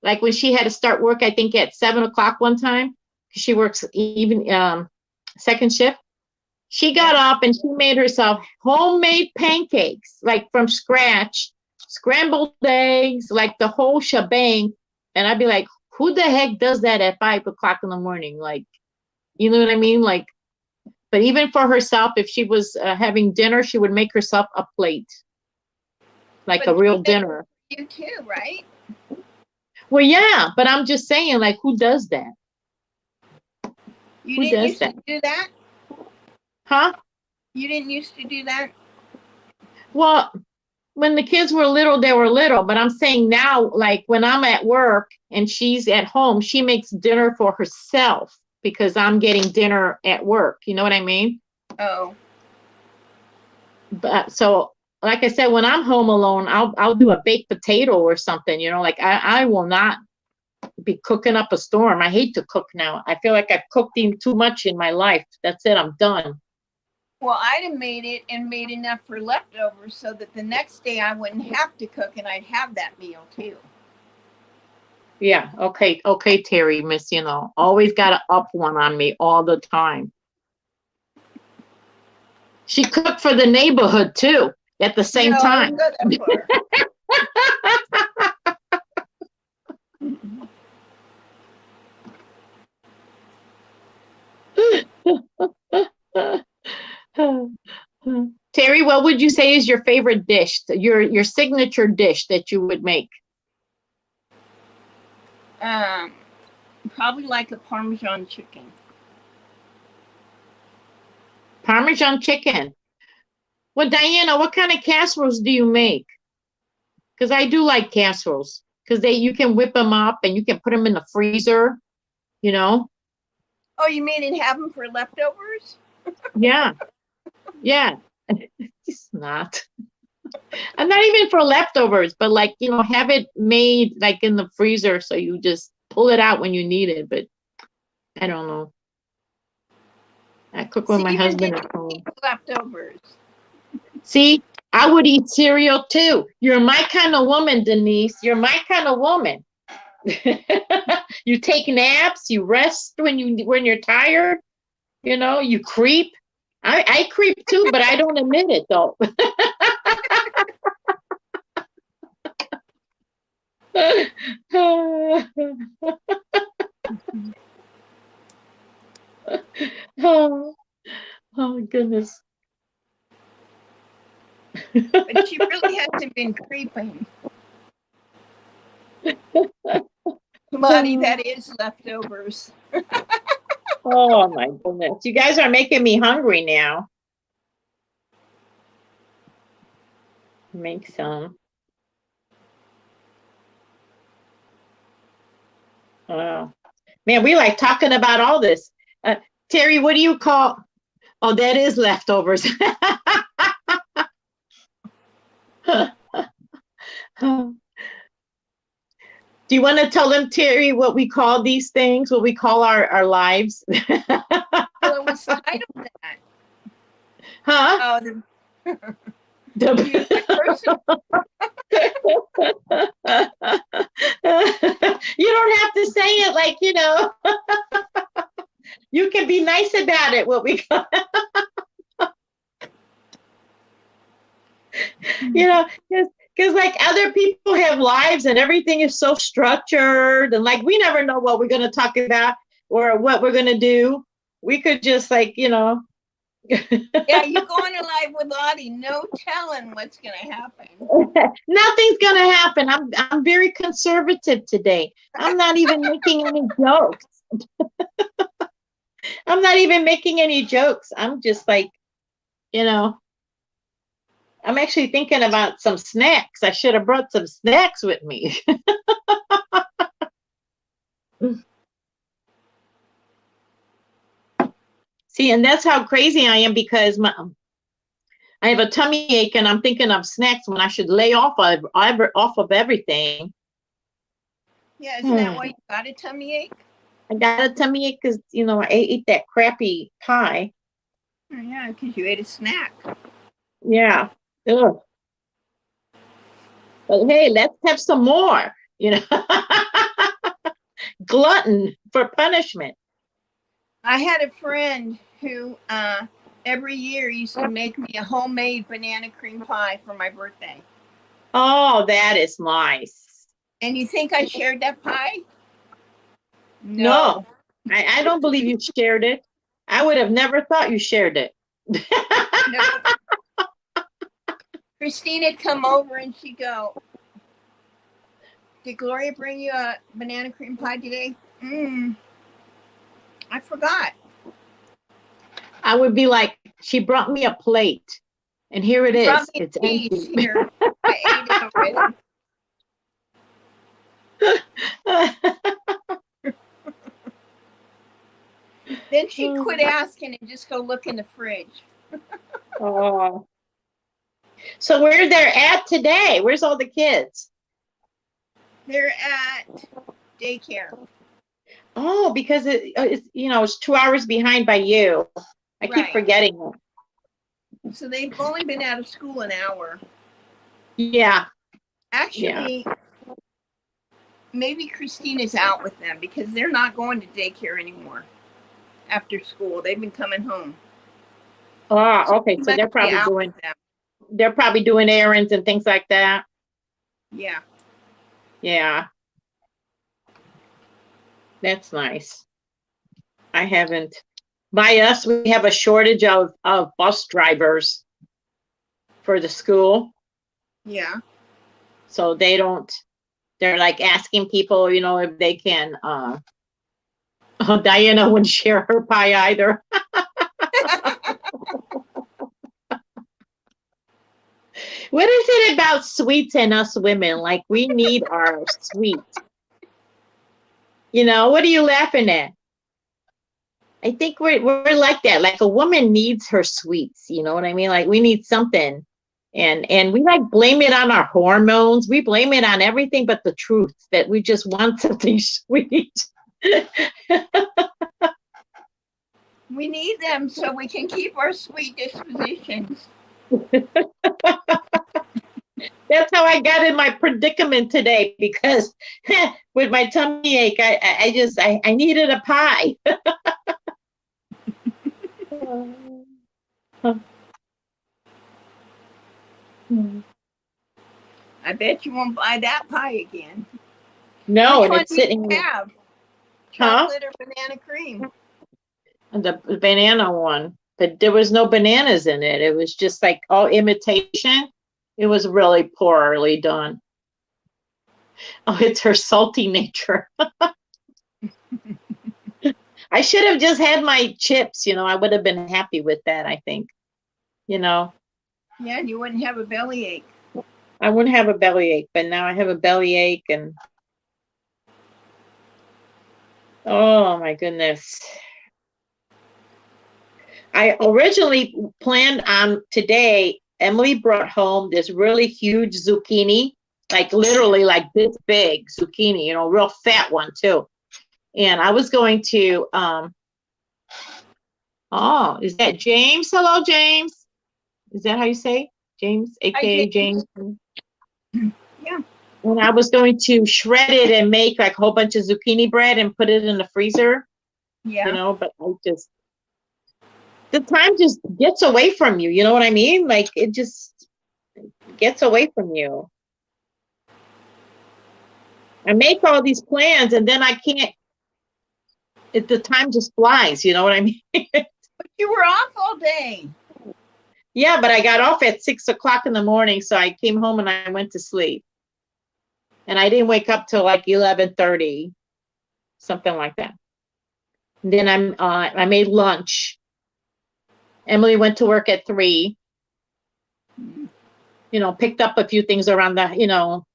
Speaker 2: like when she had to start work, I think at 7 o'clock one time, she works even second shift. She got up and she made herself homemade pancakes, like from scratch, scrambled eggs, like the whole shebang. And I'd be like, who the heck does that at 5 o'clock in the morning? Like, you know what I mean? Like, but even for herself, if she was having dinner, she would make herself a plate, like a real dinner.
Speaker 1: You too, right?
Speaker 2: Well, yeah, but I'm just saying, like, who does that?
Speaker 1: You
Speaker 2: Who
Speaker 1: didn't
Speaker 2: does
Speaker 1: used
Speaker 2: that?
Speaker 1: to do that?
Speaker 2: Huh?
Speaker 1: You didn't used to do that?
Speaker 2: Well, when the kids were little, they were little, but I'm saying now, like when I'm at work and she's at home, she makes dinner for herself because I'm getting dinner at work. You know what I mean?
Speaker 1: Oh.
Speaker 2: But so, like I said, when I'm home alone, I'll do a baked potato or something, like I will not be cooking up a storm. I hate to cook now. I feel like I've cooked in too much in my life. That's it. I'm done.
Speaker 1: Well, I'd have made it and made enough for leftovers so that the next day I wouldn't have to cook and I'd have that meal too.
Speaker 2: Yeah. Okay, Terry, miss, always got to up one on me all the time. She cooked for the neighborhood too at the same time.
Speaker 1: I wouldn't go that far.
Speaker 2: Terry, what would you say is your favorite dish, your signature dish that you would make?
Speaker 1: Probably like a Parmesan chicken.
Speaker 2: Parmesan chicken. Well, Diana, what kind of casseroles do you make? Because I do like casseroles because you can whip them up and you can put them in the freezer,
Speaker 1: Oh, you mean and have them for leftovers?
Speaker 2: Yeah. Yeah. It's not. And not even for leftovers, but like, have it made like in the freezer so you just pull it out when you need it. But I don't know. I cook when my husband is home.
Speaker 1: Leftovers.
Speaker 2: See, I would eat cereal too. You're my kind of woman, Denise. You're my kind of woman. You take naps, you rest when you're tired, you creep. I creep too, but I don't admit it though. Oh goodness.
Speaker 1: But she really hasn't been creeping. Lottie, that is leftovers.
Speaker 2: Oh my goodness. You guys are making me hungry now. Make some. Wow. Man, we like talking about all this. Terry, what do you call? Oh, that is leftovers. Do you want to tell them, Terry, what we call these things, what we call our lives?
Speaker 1: Well, it was titled that.
Speaker 2: Huh?
Speaker 1: Oh,
Speaker 2: The-
Speaker 1: my personal.
Speaker 2: You don't have to say it like, you can be nice about it, what we call, because like other people have lives and everything is so structured and like we never know what we're going to talk about or what we're going to do. We could just like,
Speaker 1: Yeah, you go on a live with Audie, no telling what's going to happen.
Speaker 2: nothing's going to happen. I'm very conservative today. I'm not even making any jokes. I'm not even making any jokes. I'm just like, I'm actually thinking about some snacks. I should have brought some snacks with me. See, and that's how crazy I am because I have a tummy ache and I'm thinking of snacks when I should lay off of everything.
Speaker 1: Yeah, isn't that why you got a tummy ache?
Speaker 2: I got a tummy ache because, I ate that crappy pie.
Speaker 1: Oh, yeah, because you ate a snack.
Speaker 2: Yeah. Ugh. But hey, let's have some more, Glutton for punishment.
Speaker 1: I had a friend who every year used to make me a homemade banana cream pie for my birthday.
Speaker 2: Oh, that is nice.
Speaker 1: And you think I shared that pie?
Speaker 2: No, I don't believe you shared it. I would have never thought you shared it.
Speaker 1: No. Christina'd come over and she'd go, "Did Gloria bring you a banana cream pie today?" I forgot.
Speaker 2: I would be like, she brought me a plate, and here it is. It's empty.
Speaker 1: Here. I ate it already. Then she'd quit asking and just go look in the fridge.
Speaker 2: Oh. So where they're at today? Where's all the kids?
Speaker 1: They're at daycare.
Speaker 2: Oh, because it's 2 hours behind by you. I keep forgetting it.
Speaker 1: So they've only been out of school an hour.
Speaker 2: Yeah.
Speaker 1: Actually, maybe Christina's out with them because they're not going to daycare anymore after school. They've been coming home.
Speaker 2: Oh, okay. So they're probably doing errands and things like that.
Speaker 1: Yeah.
Speaker 2: Yeah. That's nice. I haven't. By us, we have a shortage of bus drivers for the school.
Speaker 1: Yeah.
Speaker 2: So they're like asking people, if they can, Diana wouldn't share her pie either. What is it about sweets and us women? Like we need our sweets. What are you laughing at? I think we're like that. Like a woman needs her sweets. You know what I mean? Like we need something. And we like blame it on our hormones. We blame it on everything but the truth that we just want something sweet.
Speaker 1: We need them so we can keep our sweet dispositions.
Speaker 2: That's how I got in my predicament today because with my tummy ache, I needed a pie.
Speaker 1: I bet you won't buy that pie again.
Speaker 2: No,
Speaker 1: and
Speaker 2: it's sitting.
Speaker 1: Chocolate or banana cream?
Speaker 2: The banana one, but there was no bananas in it. It was just like all imitation. It was really poorly done. Oh, it's her salty nature. I should have just had my chips, I would have been happy with that, I think. Yeah,
Speaker 1: and you wouldn't have a bellyache.
Speaker 2: I wouldn't have a bellyache, but now I have a bellyache and oh my goodness. I originally planned on today, Emily brought home this really huge zucchini like literally like this big zucchini, you know, real fat one too. And I was going to, oh, is that James? Hello, James. Is that how you say James,
Speaker 1: I
Speaker 2: aka
Speaker 1: did.
Speaker 2: James?
Speaker 1: Yeah.
Speaker 2: And I was going to shred it and make like a whole bunch of zucchini bread and put it in the freezer, you
Speaker 1: Yeah.
Speaker 2: know, but the time just gets away from you. You know what I mean? Like it just gets away from you. I make all these plans and then I can't, the time just flies. You know what I mean?
Speaker 1: But you were off all day.
Speaker 2: Yeah, but I got off at 6 o'clock in the morning. So I came home and I went to sleep. And I didn't wake up till like 11:30, something like that. And then I made lunch. Emily went to work at 3, you know, picked up a few things around the, you know,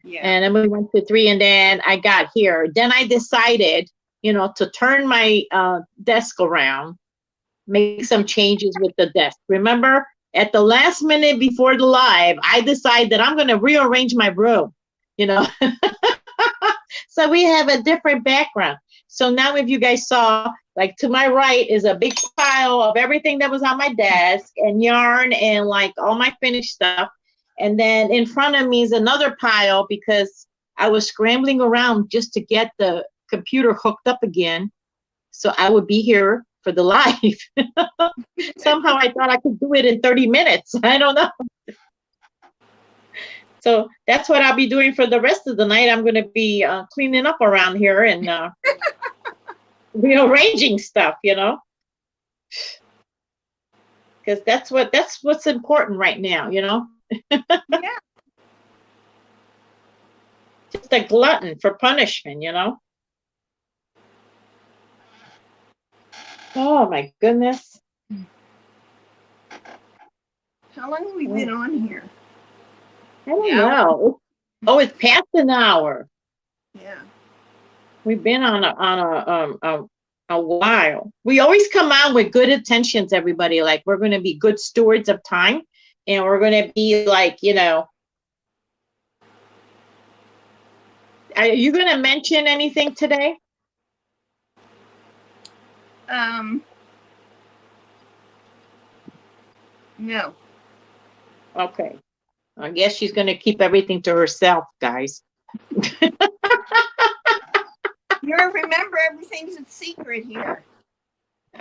Speaker 1: Yeah.
Speaker 2: and Emily went to 3 and then I got here. Then I decided, you know, to turn my desk around, make some changes with the desk. Remember, at the last minute before the live, I decided that I'm going to rearrange my room, you know. So we have a different background. So now if you guys saw, like to my right is a big pile of everything that was on my desk and yarn and like all my finished stuff. And then in front of me is another pile because I was scrambling around just to get the computer hooked up again. So I would be here for the live. Somehow I thought I could do it in 30 minutes. I don't know. So that's what I'll be doing for the rest of the night. I'm going to be cleaning up around here and rearranging stuff, you know, because that's what's important right now, you know.
Speaker 1: Yeah.
Speaker 2: Just a glutton for punishment, you know. Oh my goodness.
Speaker 1: How long have we been on here?
Speaker 2: I don't
Speaker 1: An hour?
Speaker 2: know. Oh, it's past an hour.
Speaker 1: Yeah.
Speaker 2: We've been on a while. We always come on with good intentions, everybody. Like we're going to be good stewards of time, and we're going to be like, you know. Are you going to mention anything today?
Speaker 1: No.
Speaker 2: Okay. I guess she's going to keep everything to herself, guys.
Speaker 1: You remember everything's a secret here.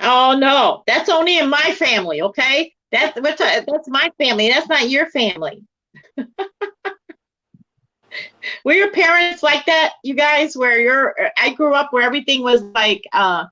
Speaker 2: Oh no, that's only in my family, okay? That's my family. That's not your family. Were your parents like that, you guys? I grew up where everything was like, oh,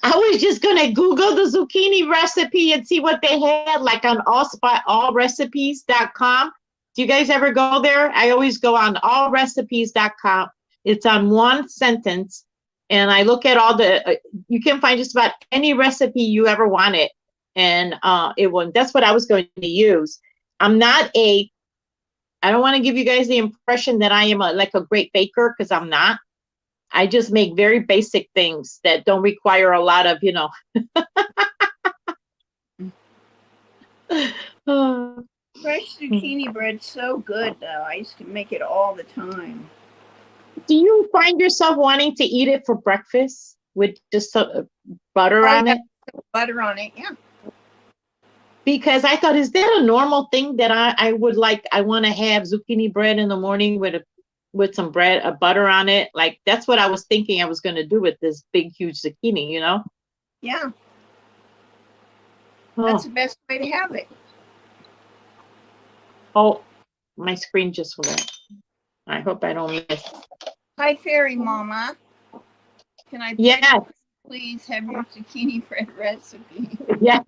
Speaker 2: I was just gonna Google the zucchini recipe and see what they had, like on allrecipes.com. Do you guys ever go there? I always go on allrecipes.com. It's on one sentence, and I look at all the. You can find just about any recipe you ever wanted, and that's what I was going to use. I don't want to give you guys the impression that I am like a great baker because I'm not. I just make very basic things that don't require a lot of, you know.
Speaker 1: Fresh zucchini bread's so good, though. I used to make it all the time.
Speaker 2: Do you find yourself wanting to eat it for breakfast with just butter on it?
Speaker 1: Butter on it, yeah.
Speaker 2: Because I thought, is that a normal thing that I would like? I want to have zucchini bread in the morning with some bread, butter on it. Like that's what I was thinking I was going to do with this big, huge zucchini, you know?
Speaker 1: Yeah.
Speaker 2: Oh.
Speaker 1: That's the best way to have it.
Speaker 2: Oh, my screen just went. I hope I don't miss.
Speaker 1: Hi, Fairy Mama. Can I please have your zucchini bread recipe?
Speaker 2: Yeah,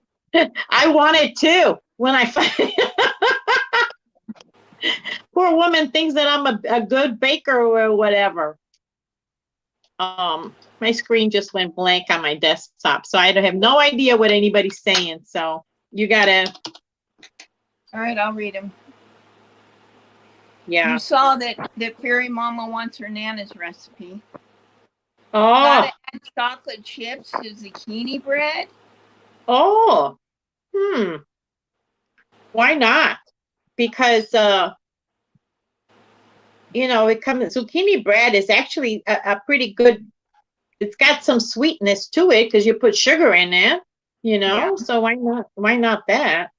Speaker 2: I want it too. When I find poor woman thinks that I'm a good baker or whatever. My screen just went blank on my desktop, so I have no idea what anybody's saying. So you gotta.
Speaker 1: All right, I'll read them.
Speaker 2: Yeah.
Speaker 1: You saw that Fairy Mama wants her Nana's recipe.
Speaker 2: Oh.
Speaker 1: Gotta add chocolate chips to zucchini bread.
Speaker 2: Oh. Why not? Because it comes zucchini bread is actually a pretty good. It's got some sweetness to it because you put sugar in it.
Speaker 1: Yeah.
Speaker 2: So why not? Why not that?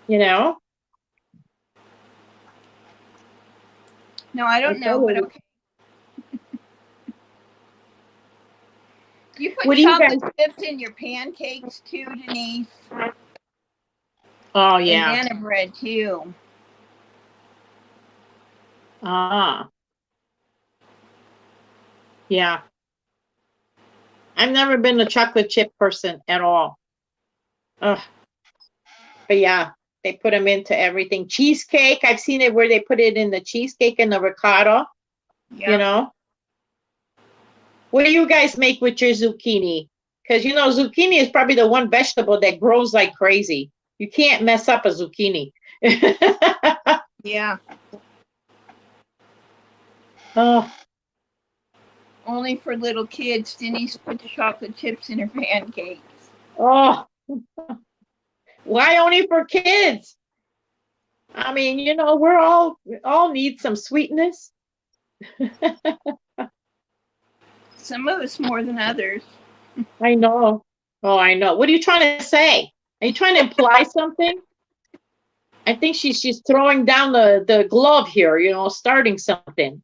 Speaker 1: No, I don't know, but okay. You put
Speaker 2: What do you
Speaker 1: chocolate
Speaker 2: guys?
Speaker 1: chips in your pancakes too, Denise.
Speaker 2: Oh yeah.
Speaker 1: Banana bread too.
Speaker 2: Ah. Yeah. I've never been a chocolate chip person at all. Ugh. But yeah, they put them into everything. Cheesecake, I've seen it where they put it in the cheesecake and the ricotta.
Speaker 1: Yeah.
Speaker 2: What do you guys make with your zucchini? Because zucchini is probably the one vegetable that grows like crazy. You can't mess up a zucchini.
Speaker 1: Yeah.
Speaker 2: Oh,
Speaker 1: Only for little kids. Denise put the chocolate chips in her pancakes.
Speaker 2: oh. Why only for kids? I mean, we're all need some sweetness.
Speaker 1: Some of us more than others.
Speaker 2: I know. Oh, I know. What are you trying to say? Are you trying to imply something? I think she's throwing down the glove here, starting something.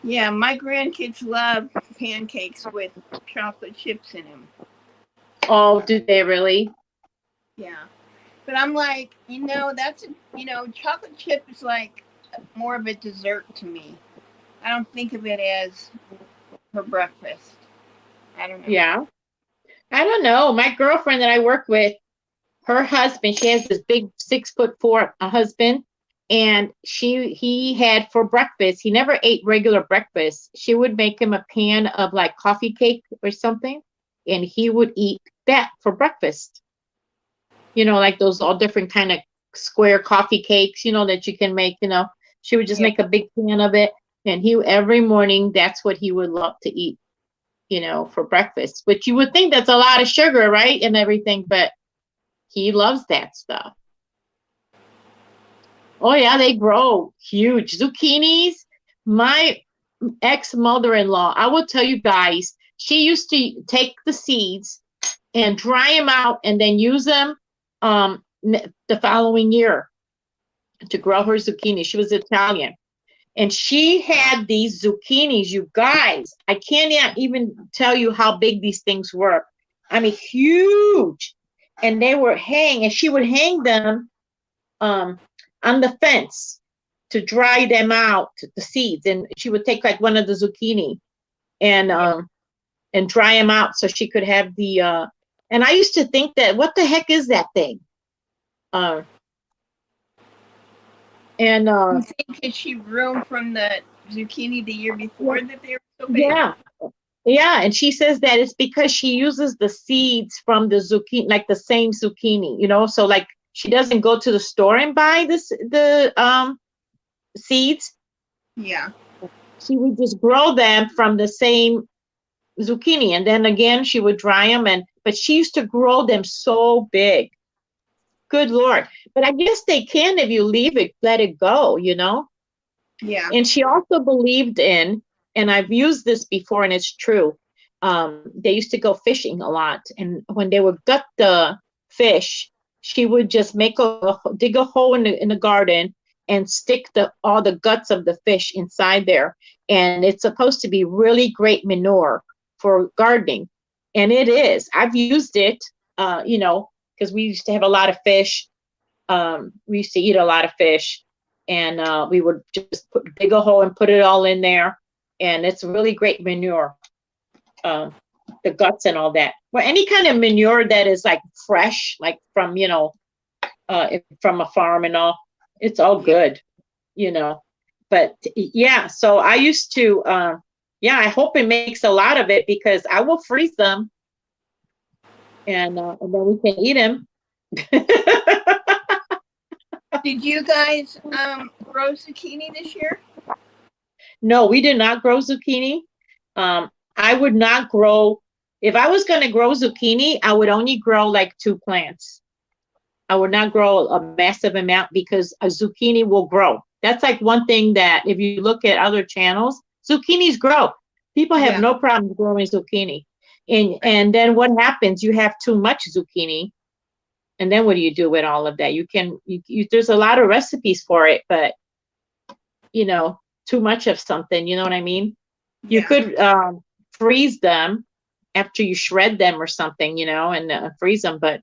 Speaker 1: Yeah, my grandkids love pancakes with chocolate chips in them.
Speaker 2: Oh, do they really?
Speaker 1: Yeah. But I'm like, that's, chocolate chip is like more of a dessert to me. I don't think of it as for breakfast. I don't know.
Speaker 2: Yeah. I don't know. My girlfriend that I work with, her husband, she has this big 6'4" husband, and he had for breakfast, he never ate regular breakfast. She would make him a pan of like coffee cake or something, and he would eat that for breakfast. Like those all different kind of square coffee cakes, that you can make, she would just make a big pan of it. And every morning, that's what he would love to eat, for breakfast, which you would think that's a lot of sugar, right? And everything, but he loves that stuff. Oh yeah, they grow huge. Zucchinis. My ex-mother-in-law, I will tell you guys, she used to take the seeds and dry them out and then use them the following year to grow her zucchini. She was Italian. And she had these zucchinis, you guys. I can't even tell you how big these things were. I mean, huge. And they were and she would hang them on the fence to dry them out, the seeds. And she would take like one of the zucchini and dry them out so she could have the and I used to think that, what the heck is that thing?
Speaker 1: You think that she grew from the zucchini the year before that they were so big?
Speaker 2: Yeah, and she says that it's because she uses the seeds from the zucchini, like the same zucchini, so like she doesn't go to the store and buy the seeds.
Speaker 1: Yeah.
Speaker 2: She would just grow them from the same zucchini, and then again she would dry them, but she used to grow them so big. Good Lord. But I guess they can if you let it go,
Speaker 1: Yeah.
Speaker 2: And she also believed in, and I've used this before and it's true. They used to go fishing a lot. And when they would gut the fish, she would just dig a hole in the garden and stick all the guts of the fish inside there. And it's supposed to be really great manure for gardening. And it is. I've used it, because we used to have a lot of fish. We used to eat a lot of fish, and we would just dig a hole and put it all in there, and it's really great manure. The guts and all that. Well, any kind of manure that is like fresh, like from from a farm and all, it's all good, But yeah, so I used to, I hope it makes a lot of it because I will freeze them, and then we can eat them.
Speaker 1: Did you guys grow zucchini this year?
Speaker 2: No, we did not grow zucchini. I would not grow, if I was going to grow zucchini, I would only grow like 2 plants. I would not grow a massive amount because a zucchini will grow. That's like one thing that if you look at other channels, zucchinis grow. People have
Speaker 1: Yeah.
Speaker 2: no problem growing zucchini. And then what happens? You have too much zucchini. And then what do you do with all of that? There's a lot of recipes for it, but too much of something, you know what I mean? You
Speaker 1: Yeah.
Speaker 2: could freeze them after you shred them or something, and freeze them, but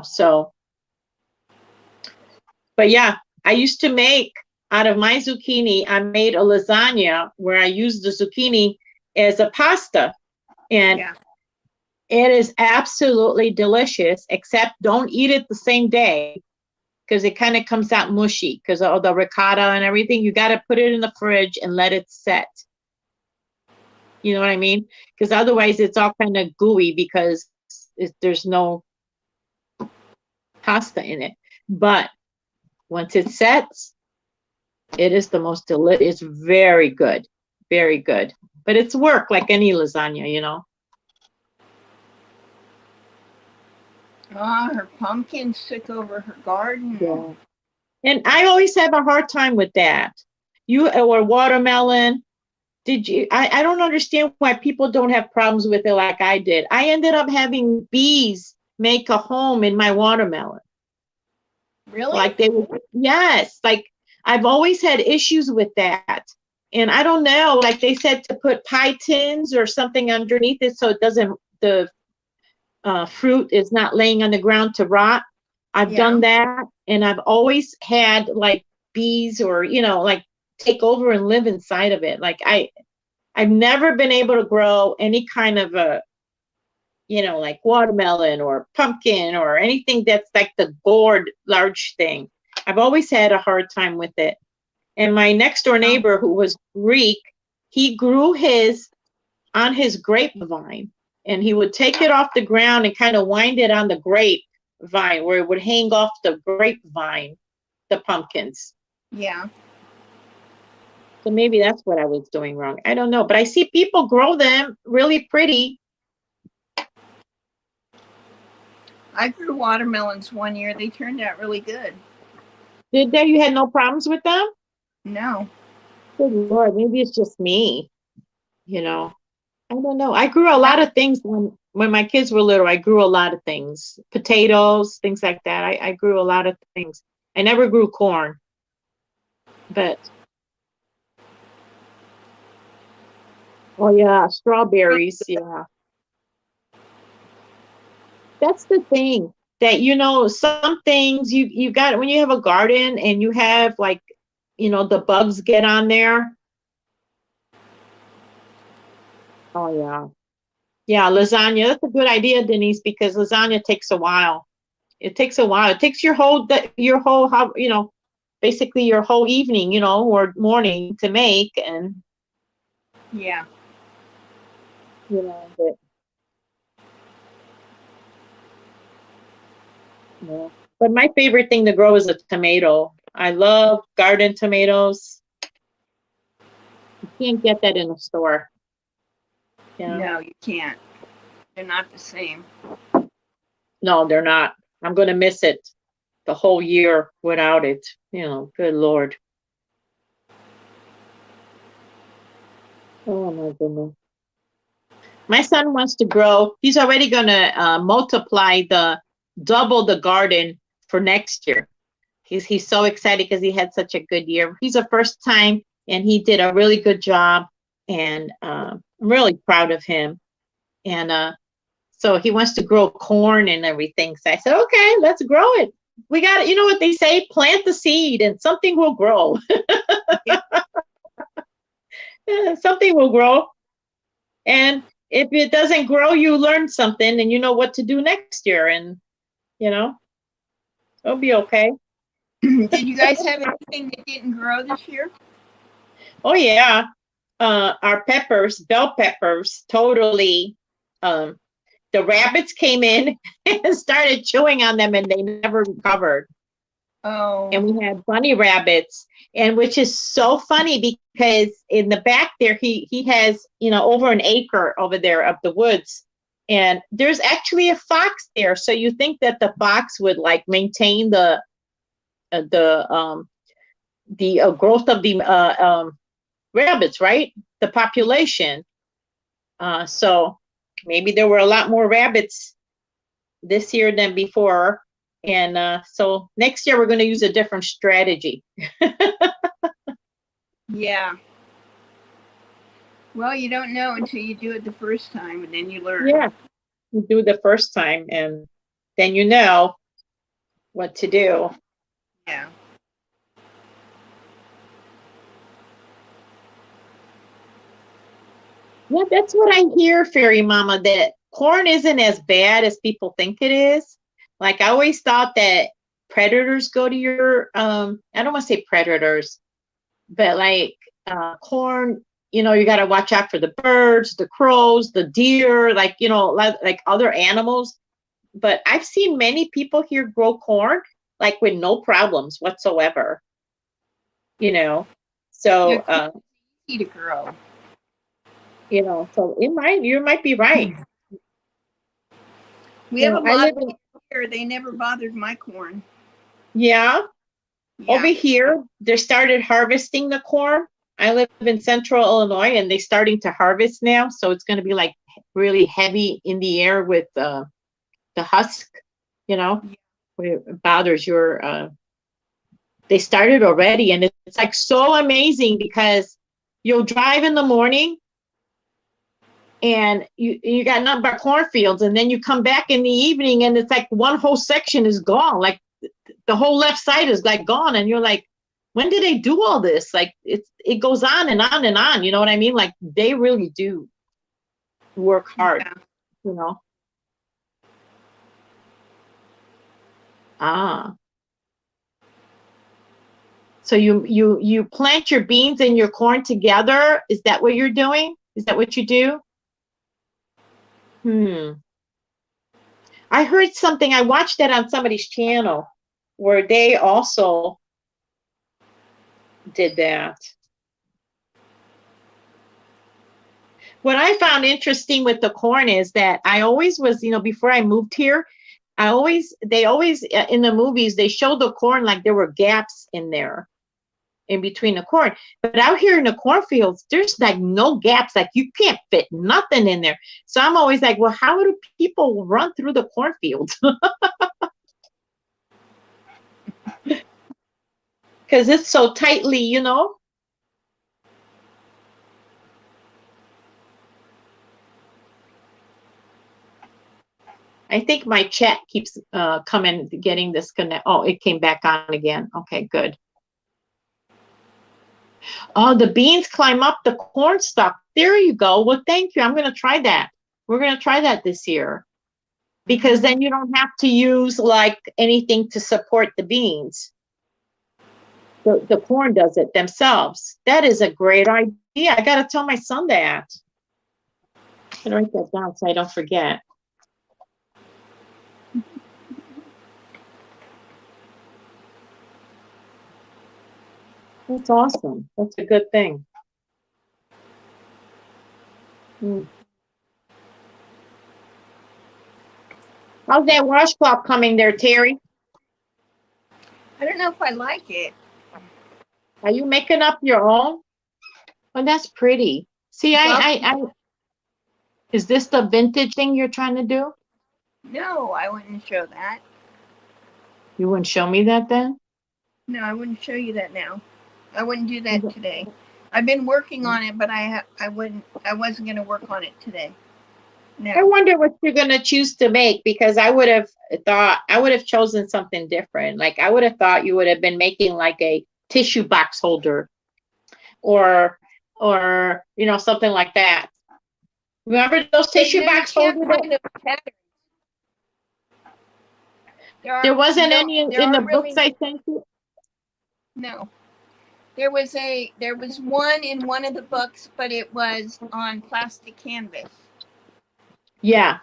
Speaker 2: so. But yeah, I used to make out of my zucchini, I made a lasagna where I used the zucchini as a pasta. And
Speaker 1: Yeah.
Speaker 2: it is absolutely delicious, except don't eat it the same day because it kind of comes out mushy because of the ricotta and everything. You got to put it in the fridge and let it set. You know what I mean? Because otherwise it's all kind of gooey because there's no pasta in it. But once it sets, it is the most delicious. It's very good. Very good. But it's work like any lasagna,
Speaker 1: Oh, her pumpkins took over her garden.
Speaker 2: Yeah. And I always have a hard time with that. Or watermelon. I don't understand why people don't have problems with it like I did. I ended up having bees make a home in my watermelon.
Speaker 1: Really?
Speaker 2: Like yes, like I've always had issues with that. And I don't know, like they said to put pie tins or something underneath it so the fruit is not laying on the ground to rot. I've done that, and I've always had like bees or like take over and live inside of it. Like I've never been able to grow any kind of a like watermelon or pumpkin or anything that's like the gourd large thing. I've always had a hard time with it. And my next door neighbor, who was Greek, he grew his on his grapevine, and he would take it off the ground and kind of wind it on the grapevine where it would hang off the grapevine, the pumpkins.
Speaker 1: Yeah.
Speaker 2: So maybe that's what I was doing wrong. I don't know, but I see people grow them really pretty.
Speaker 1: I grew watermelons one year. They turned out really good.
Speaker 2: Did they? You had no problems with them?
Speaker 1: No.
Speaker 2: Good Lord, maybe it's just me. I don't know. I grew a lot of things when my kids were little. I grew a lot of things, potatoes, things like that. I grew a lot of things. I never grew corn, but oh yeah, strawberries, yeah. That's the thing that some things you got when you have a garden and you have like the bugs get on there. Oh yeah. Yeah, lasagna. That's a good idea, Denise, because lasagna takes a while. It takes a while. It takes your whole basically your whole evening, or morning to make, and
Speaker 1: Yeah.
Speaker 2: but yeah. But my favorite thing to grow is a tomato. I love garden tomatoes. You can't get that in a store. Yeah.
Speaker 1: No, you can't. They're not the same.
Speaker 2: No, they're not. I'm going to miss it the whole year without it. Good Lord. Oh my goodness. My son wants to grow. He's already going to double the garden for next year. He's so excited because he had such a good year. He's a first time and he did a really good job, and I'm really proud of him. And so he wants to grow corn and everything. So I said, okay, let's grow it. We got it. You know what they say? Plant the seed and something will grow. Something will grow. And if it doesn't grow, you learn something and you know what to do next year. And, it'll be okay.
Speaker 1: Did you guys have anything that didn't grow this year?
Speaker 2: Oh, yeah. Our peppers, bell peppers, totally. The rabbits came in and started chewing on them and they never recovered. and
Speaker 1: Oh,
Speaker 2: we had bunny rabbits, and which is so funny because in the back there he has, you know, over an acre over there of the woods, and there's actually a fox there. So you think that the fox would like maintain the growth of the rabbits, right? The population. So maybe there were a lot more rabbits this year than before. And so next year we're going to use a different strategy.
Speaker 1: yeah. Well, you don't know until you do it the first time, and then you learn.
Speaker 2: Yeah, you do the first time, and then you know what to do.
Speaker 1: Yeah.
Speaker 2: Yeah, that's what I hear, Fairy Mama, that corn isn't as bad as people think it is. Like I always thought that predators go to your I don't want to say predators, but like corn, you know, you got to watch out for the birds, the crows, the deer, like, you know, like other animals. But I've seen many people here grow corn like with no problems whatsoever, you know.
Speaker 1: Yeah,
Speaker 2: So
Speaker 1: corn is easy to grow.
Speaker 2: you know, so you might be right.
Speaker 1: We
Speaker 2: You
Speaker 1: have
Speaker 2: know,
Speaker 1: a
Speaker 2: I
Speaker 1: lot
Speaker 2: live
Speaker 1: of
Speaker 2: in,
Speaker 1: people here. They never bothered my corn.
Speaker 2: yeah, over
Speaker 1: Yeah.
Speaker 2: here, they started harvesting the corn. I live in central Illinois and they're starting to harvest now. So it's going to be like really heavy in the air with the husk, you know, where it bothers your, they started already. And it's like so amazing because you'll drive in the morning and you got nothing but cornfields. And then you come back in the evening and it's like one whole section is gone. Like the whole left side is like gone. And you're like, when did they do all this? Like it goes on and on and on. You know what I mean? Like they really do work hard,
Speaker 1: Yeah.
Speaker 2: you know? Ah. So you plant your beans and your corn together. Is that what you're doing? Is that what you do? Hmm. I heard something. I watched that on somebody's channel where they also did that. What I found interesting with the corn is that I always was, you know, before I moved here, they always in the movies, they show the corn like there were gaps in there in between the corn. But out here in the cornfields, there's like no gaps. Like you can't fit nothing in there. So I'm always like, well, how do people run through the cornfields? Because it's so tightly, you know. I think my chat keeps coming, getting disconnect. Oh, it came back on again. Okay, good. Oh, the beans climb up the corn stalk. There you go. Well, thank you. I'm going to try that. We're going to try that this year because then you don't have to use like anything to support the beans. The corn does it themselves. That is a great idea. I got to tell my son that. I'm going to write that down so I don't forget. That's awesome. That's a good thing. Hmm. How's that washcloth coming there, Terry?
Speaker 1: I don't know if I like it.
Speaker 2: Are you making up your own? Oh, that's pretty. See,
Speaker 1: It's all,
Speaker 2: is this the vintage thing you're trying to do?
Speaker 1: no, I wouldn't show that.
Speaker 2: You wouldn't show me that then?
Speaker 1: No, I wouldn't show you that now. I wouldn't do that today. I've been working on it, but I wasn't going to work on it today. No.
Speaker 2: I wonder what you're gonna choose to make because I would have chosen something different. Like I would have thought you would have been making like a tissue box holder or you know something like that. Remember those tissue box holders?
Speaker 1: Find a pattern.
Speaker 2: There wasn't any
Speaker 1: there
Speaker 2: in the
Speaker 1: aren't
Speaker 2: books
Speaker 1: really,
Speaker 2: I sent you.
Speaker 1: no. There was one in one of the books, but it was on plastic canvas.
Speaker 2: Yeah.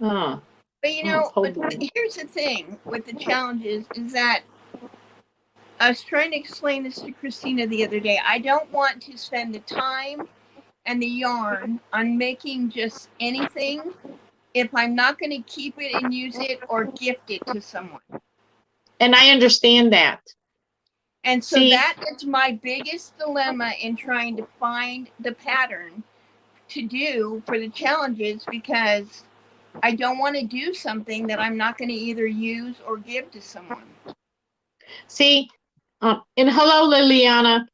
Speaker 2: Huh.
Speaker 1: But
Speaker 2: Hold on.
Speaker 1: here's the thing with the challenges is that I was trying to explain this to Christina the other day. I don't want to spend the time and the yarn on making just anything if I'm not going to keep it and use it or gift it to someone.
Speaker 2: And I understand that.
Speaker 1: And so
Speaker 2: See,
Speaker 1: that is my biggest dilemma in trying to find the pattern to do for the challenges, because I don't want to do something that I'm not going to either use or give to someone.
Speaker 2: see, and hello, Liliana.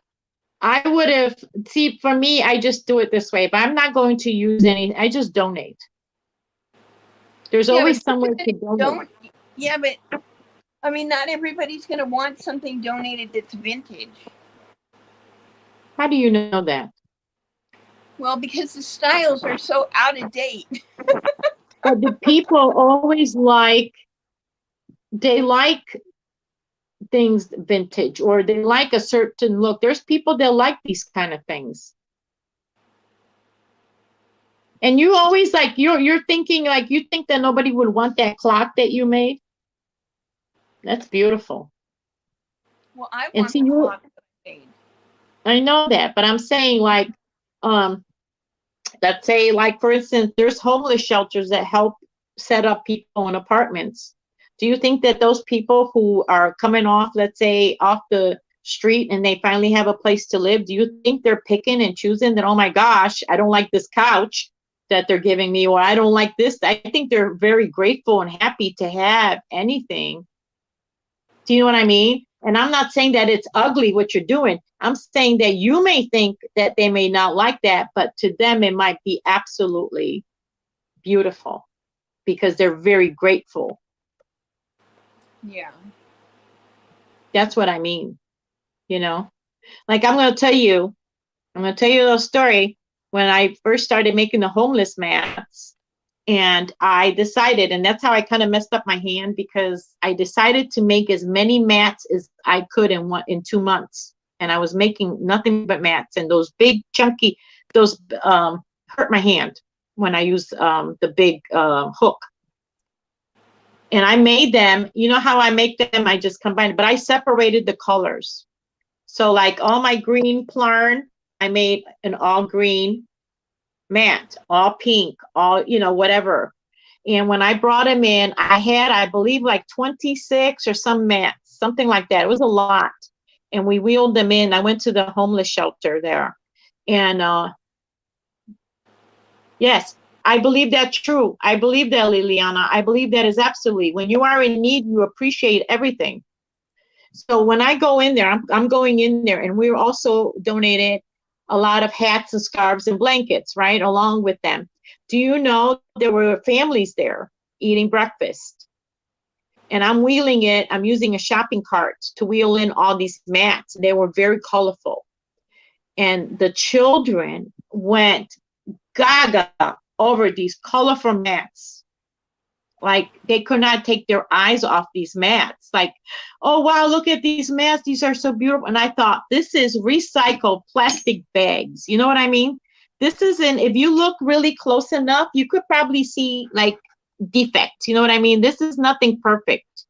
Speaker 2: I would have, see, for me, I just do it this way. If I'm not going to use any, I just donate. There's always somewhere to donate.
Speaker 1: Yeah, but I mean, not everybody's going to want something donated that's vintage.
Speaker 2: How do you know that?
Speaker 1: Well, because the styles are so out of date.
Speaker 2: But the people always they like things vintage, or they like a certain look. There's people that like these kind of things. And you always you're thinking you think that nobody would want that clock that you made. That's beautiful.
Speaker 1: Well, I want the clock that I made.
Speaker 2: I know that, but I'm saying let's say for instance, there's homeless shelters that help set up people in apartments. Do you think that those people who are coming off, let's say, off the street and they finally have a place to live, do you think they're picking and choosing that, oh my gosh, I don't like this couch that they're giving me, or I don't like this? I think they're very grateful and happy to have anything. Do you know what I mean? And I'm not saying that it's ugly what you're doing. I'm saying that you may think that they may not like that, but to them it might be absolutely beautiful because they're very grateful.
Speaker 1: Yeah.
Speaker 2: That's what I mean. Like I'm going to tell you a little story. When I first started making the homeless mats, and I decided, and that's how I kind of messed up my hand, because I decided to make as many mats as I could in 2 months. And I was making nothing but mats, and those big chunky, those hurt my hand when I used the big hook. And I made them, you know how I make them? I just combined, but I separated the colors. So like all my green plarn, I made an all green mat, all pink, all, whatever. And when I brought them in, I had, I believe, like 26 or some mats, something like that. It was a lot. And we wheeled them in. I went to the homeless shelter there. And yes, I believe that's true. I believe that, Liliana. I believe that is absolutely. When you are in need, you appreciate everything. So when I go in there, I'm going in there, and we're also donated a lot of hats and scarves and blankets, right, along with them. Do you know there were families there eating breakfast? And I'm wheeling it. I'm using a shopping cart to wheel in all these mats. They were very colorful. And the children went gaga over these colorful mats. Like they could not take their eyes off these mats. Like, oh, wow, look at these mats. These are so beautiful. And I thought, this is recycled plastic bags. You know what I mean? This isn't, if you look really close enough, you could probably see like defects. You know what I mean? This is nothing perfect.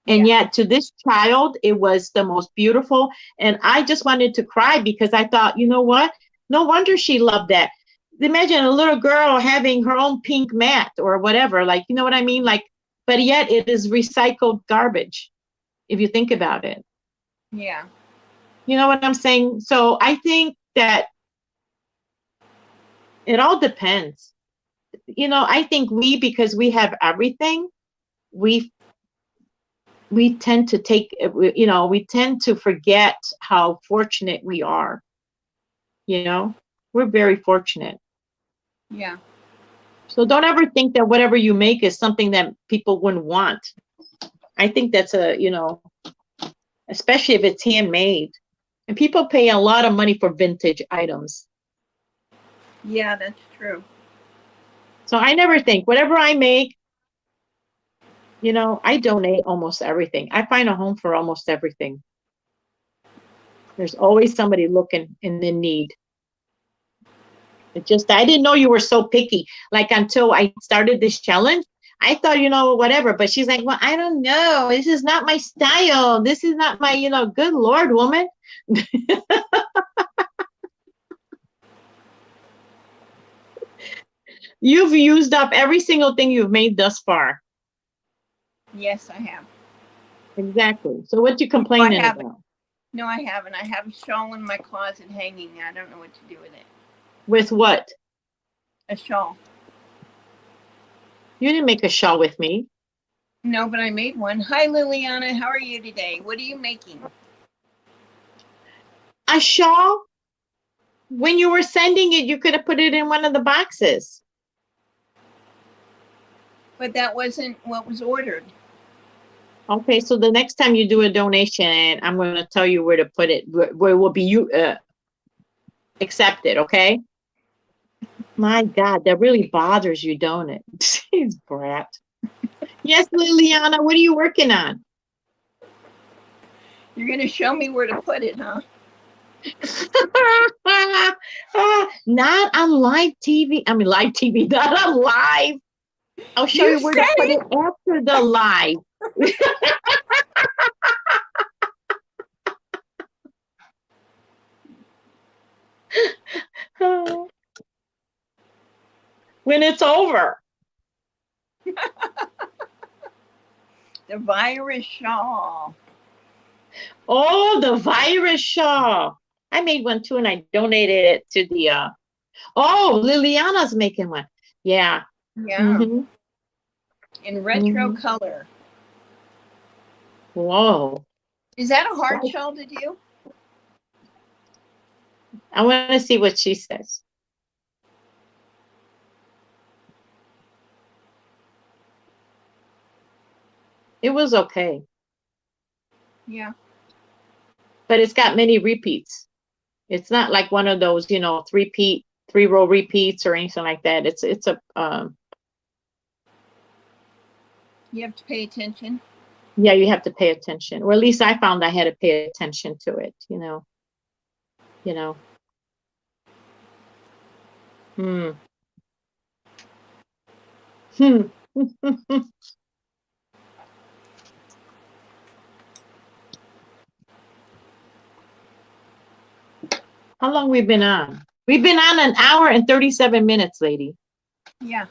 Speaker 2: And yet to this child, it was the most beautiful. And I just wanted to cry because I thought, you know what? No wonder she loved that. Imagine a little girl having her own pink mat or whatever, like, you know what I mean? Like, but yet it is recycled garbage, if you think about it.
Speaker 1: Yeah.
Speaker 2: You know what I'm saying? So I think that it all depends. I think because we have everything, we tend to we tend to forget how fortunate we are. We're very fortunate.
Speaker 1: Yeah.
Speaker 2: So don't ever think that whatever you make is something that people wouldn't want. I think that's especially if it's handmade. And people pay a lot of money for vintage items.
Speaker 1: Yeah, that's true.
Speaker 2: So I never think, whatever I make, I donate almost everything. I find a home for almost everything. There's always somebody looking in need. I didn't know you were so picky. Like until I started this challenge, I thought, whatever, but she's like, well, I don't know. This is not my style. This is not my, good Lord, woman. You've used up every single thing you've made thus far.
Speaker 1: Yes, I have.
Speaker 2: Exactly. So what you complaining about?
Speaker 1: No, I haven't. I have a shawl in my closet hanging. I don't know what to do with it.
Speaker 2: With what?
Speaker 1: A shawl.
Speaker 2: You didn't make a shawl with me.
Speaker 1: No, but I made one. Hi, Liliana. How are you today? What are you making?
Speaker 2: A shawl? When you were sending it, you could have put it in one of the boxes.
Speaker 1: But that wasn't what was ordered.
Speaker 2: Okay, so the next time you do a donation, I'm going to tell you where to put it, where it will be accepted, okay? My God, that really bothers you, don't it? Jeez, brat. Yes, Liliana, what are you working on?
Speaker 1: You're going to show me where to put it, huh?
Speaker 2: Not on live TV. I mean, live TV, not on live. I'll show you where to put it after the live. When it's over.
Speaker 1: The virus shawl.
Speaker 2: Oh, the virus shawl. I made one too, and I donated it to the oh, Liliana's making one. Yeah.
Speaker 1: Yeah.
Speaker 2: Mm-hmm.
Speaker 1: In retro color.
Speaker 2: Whoa.
Speaker 1: Is that a hard shawl to do?
Speaker 2: I want to see what she says. It was okay.
Speaker 1: Yeah.
Speaker 2: But it's got many repeats. It's not like one of those, 3-row repeats or anything like that. It's a
Speaker 1: you have to pay attention.
Speaker 2: Yeah, you have to pay attention. Or at least I found I had to pay attention to it, How long we been on? We've been on 1 hour and 37 minutes, lady.
Speaker 1: Yeah.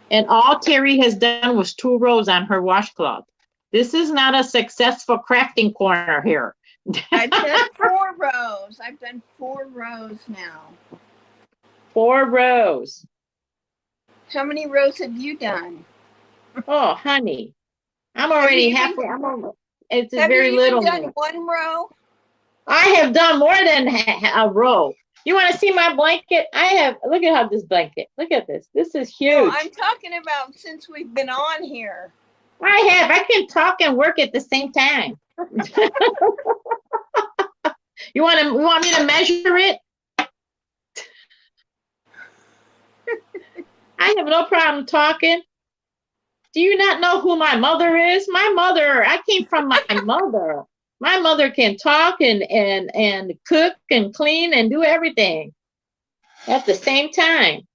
Speaker 2: And all Terry has done was 2 rows on her washcloth. This is not a successful crafting corner here.
Speaker 1: I've done 4 rows. I've done 4 rows now.
Speaker 2: 4 rows.
Speaker 1: How many rows have you done?
Speaker 2: Oh, honey. I'm already halfway. It's very little.
Speaker 1: Have you even done 1 row?
Speaker 2: I have done more than a row. You want to see my blanket? Look at how this blanket, look at this. This is huge.
Speaker 1: No, I'm talking about since we've been on here.
Speaker 2: I can talk and work at the same time. You want me to measure it? I have no problem talking. Do you not know who my mother is? My mother, I came from my mother. My mother can talk and cook and clean and do everything at the same time.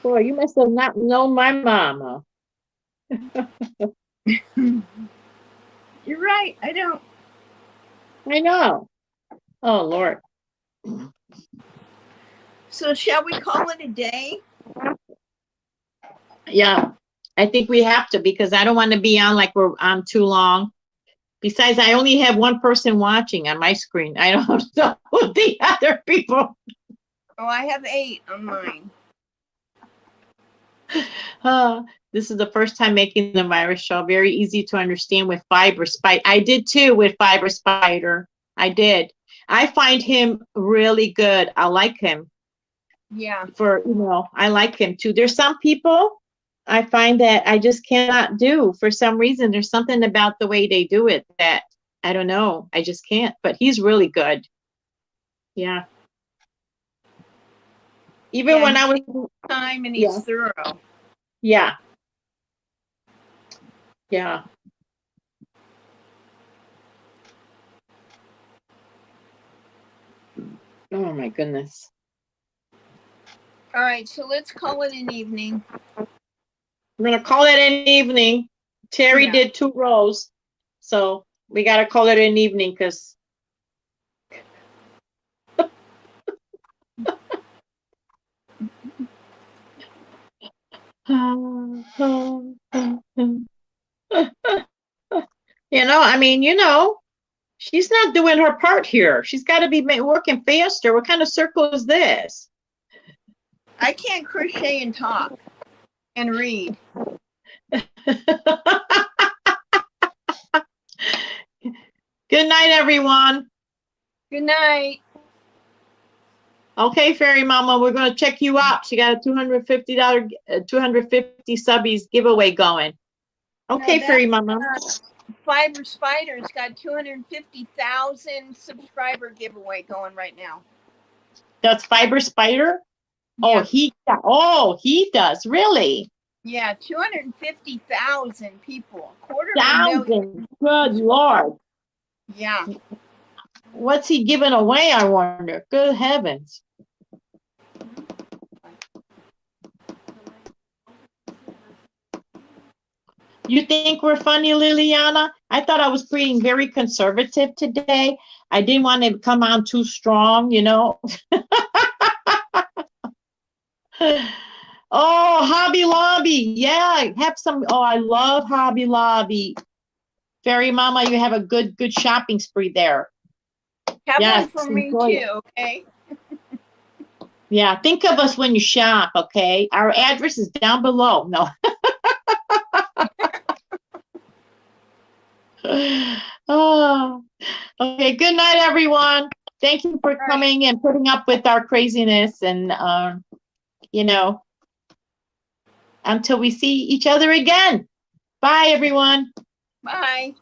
Speaker 2: Boy, you must have not known my mama.
Speaker 1: You're right. I don't.
Speaker 2: I know. Oh, Lord.
Speaker 1: So shall we call it a day?
Speaker 2: Yeah, I think we have to, because I don't want to be on like we're on too long. Besides, I only have 1 person watching on my screen. I don't know the other people.
Speaker 1: Oh, I have 8 on mine.
Speaker 2: This is the first time making the virus shawl. Very easy to understand with Fiber Spider. I did too with Fiber Spider. I did. I find him really good. I like him.
Speaker 1: Yeah.
Speaker 2: I like him too. There's some people I find that I just cannot do for some reason. There's something about the way they do it that I don't know. I just can't, but he's really good. Yeah. Even when I was
Speaker 1: time and he's thorough.
Speaker 2: Yeah. Yeah. Oh my goodness.
Speaker 1: All right, so let's call it an evening.
Speaker 2: We're gonna call it an evening. Terry
Speaker 1: Yeah.
Speaker 2: did 2 rows, so we gotta call it an evening because I mean, she's not doing her part here. She's got to be working faster. What kind of circle is this?
Speaker 1: I can't crochet and talk and read.
Speaker 2: Good night, everyone.
Speaker 1: Good night.
Speaker 2: Okay, Fairy Mama, we're going to check you out. She got a $250, 250 subbies giveaway going. Okay,
Speaker 1: No,
Speaker 2: Fairy Mama.
Speaker 1: Fiber Spider's got 250,000 subscriber giveaway going right now.
Speaker 2: That's Fiber Spider?
Speaker 1: Yeah.
Speaker 2: He does. Really?
Speaker 1: Yeah, 250,000 people. A quarter of a million.
Speaker 2: Good Lord.
Speaker 1: Yeah.
Speaker 2: What's he giving away, I wonder? Good heavens. You think we're funny, Liliana? I thought I was being very conservative today. I didn't want to come on too strong, Oh, Hobby Lobby. Yeah, have some. Oh, I love Hobby Lobby. Fairy Mama, you have a good shopping spree there.
Speaker 1: Have
Speaker 2: Yes,
Speaker 1: one for me
Speaker 2: enjoy it.
Speaker 1: too, okay?
Speaker 2: Yeah, think of us when you shop, okay? Our address is down below. No. Oh, okay. Good night, everyone. Thank you for coming and putting up with our craziness. And, until we see each other again. Bye, everyone.
Speaker 1: Bye.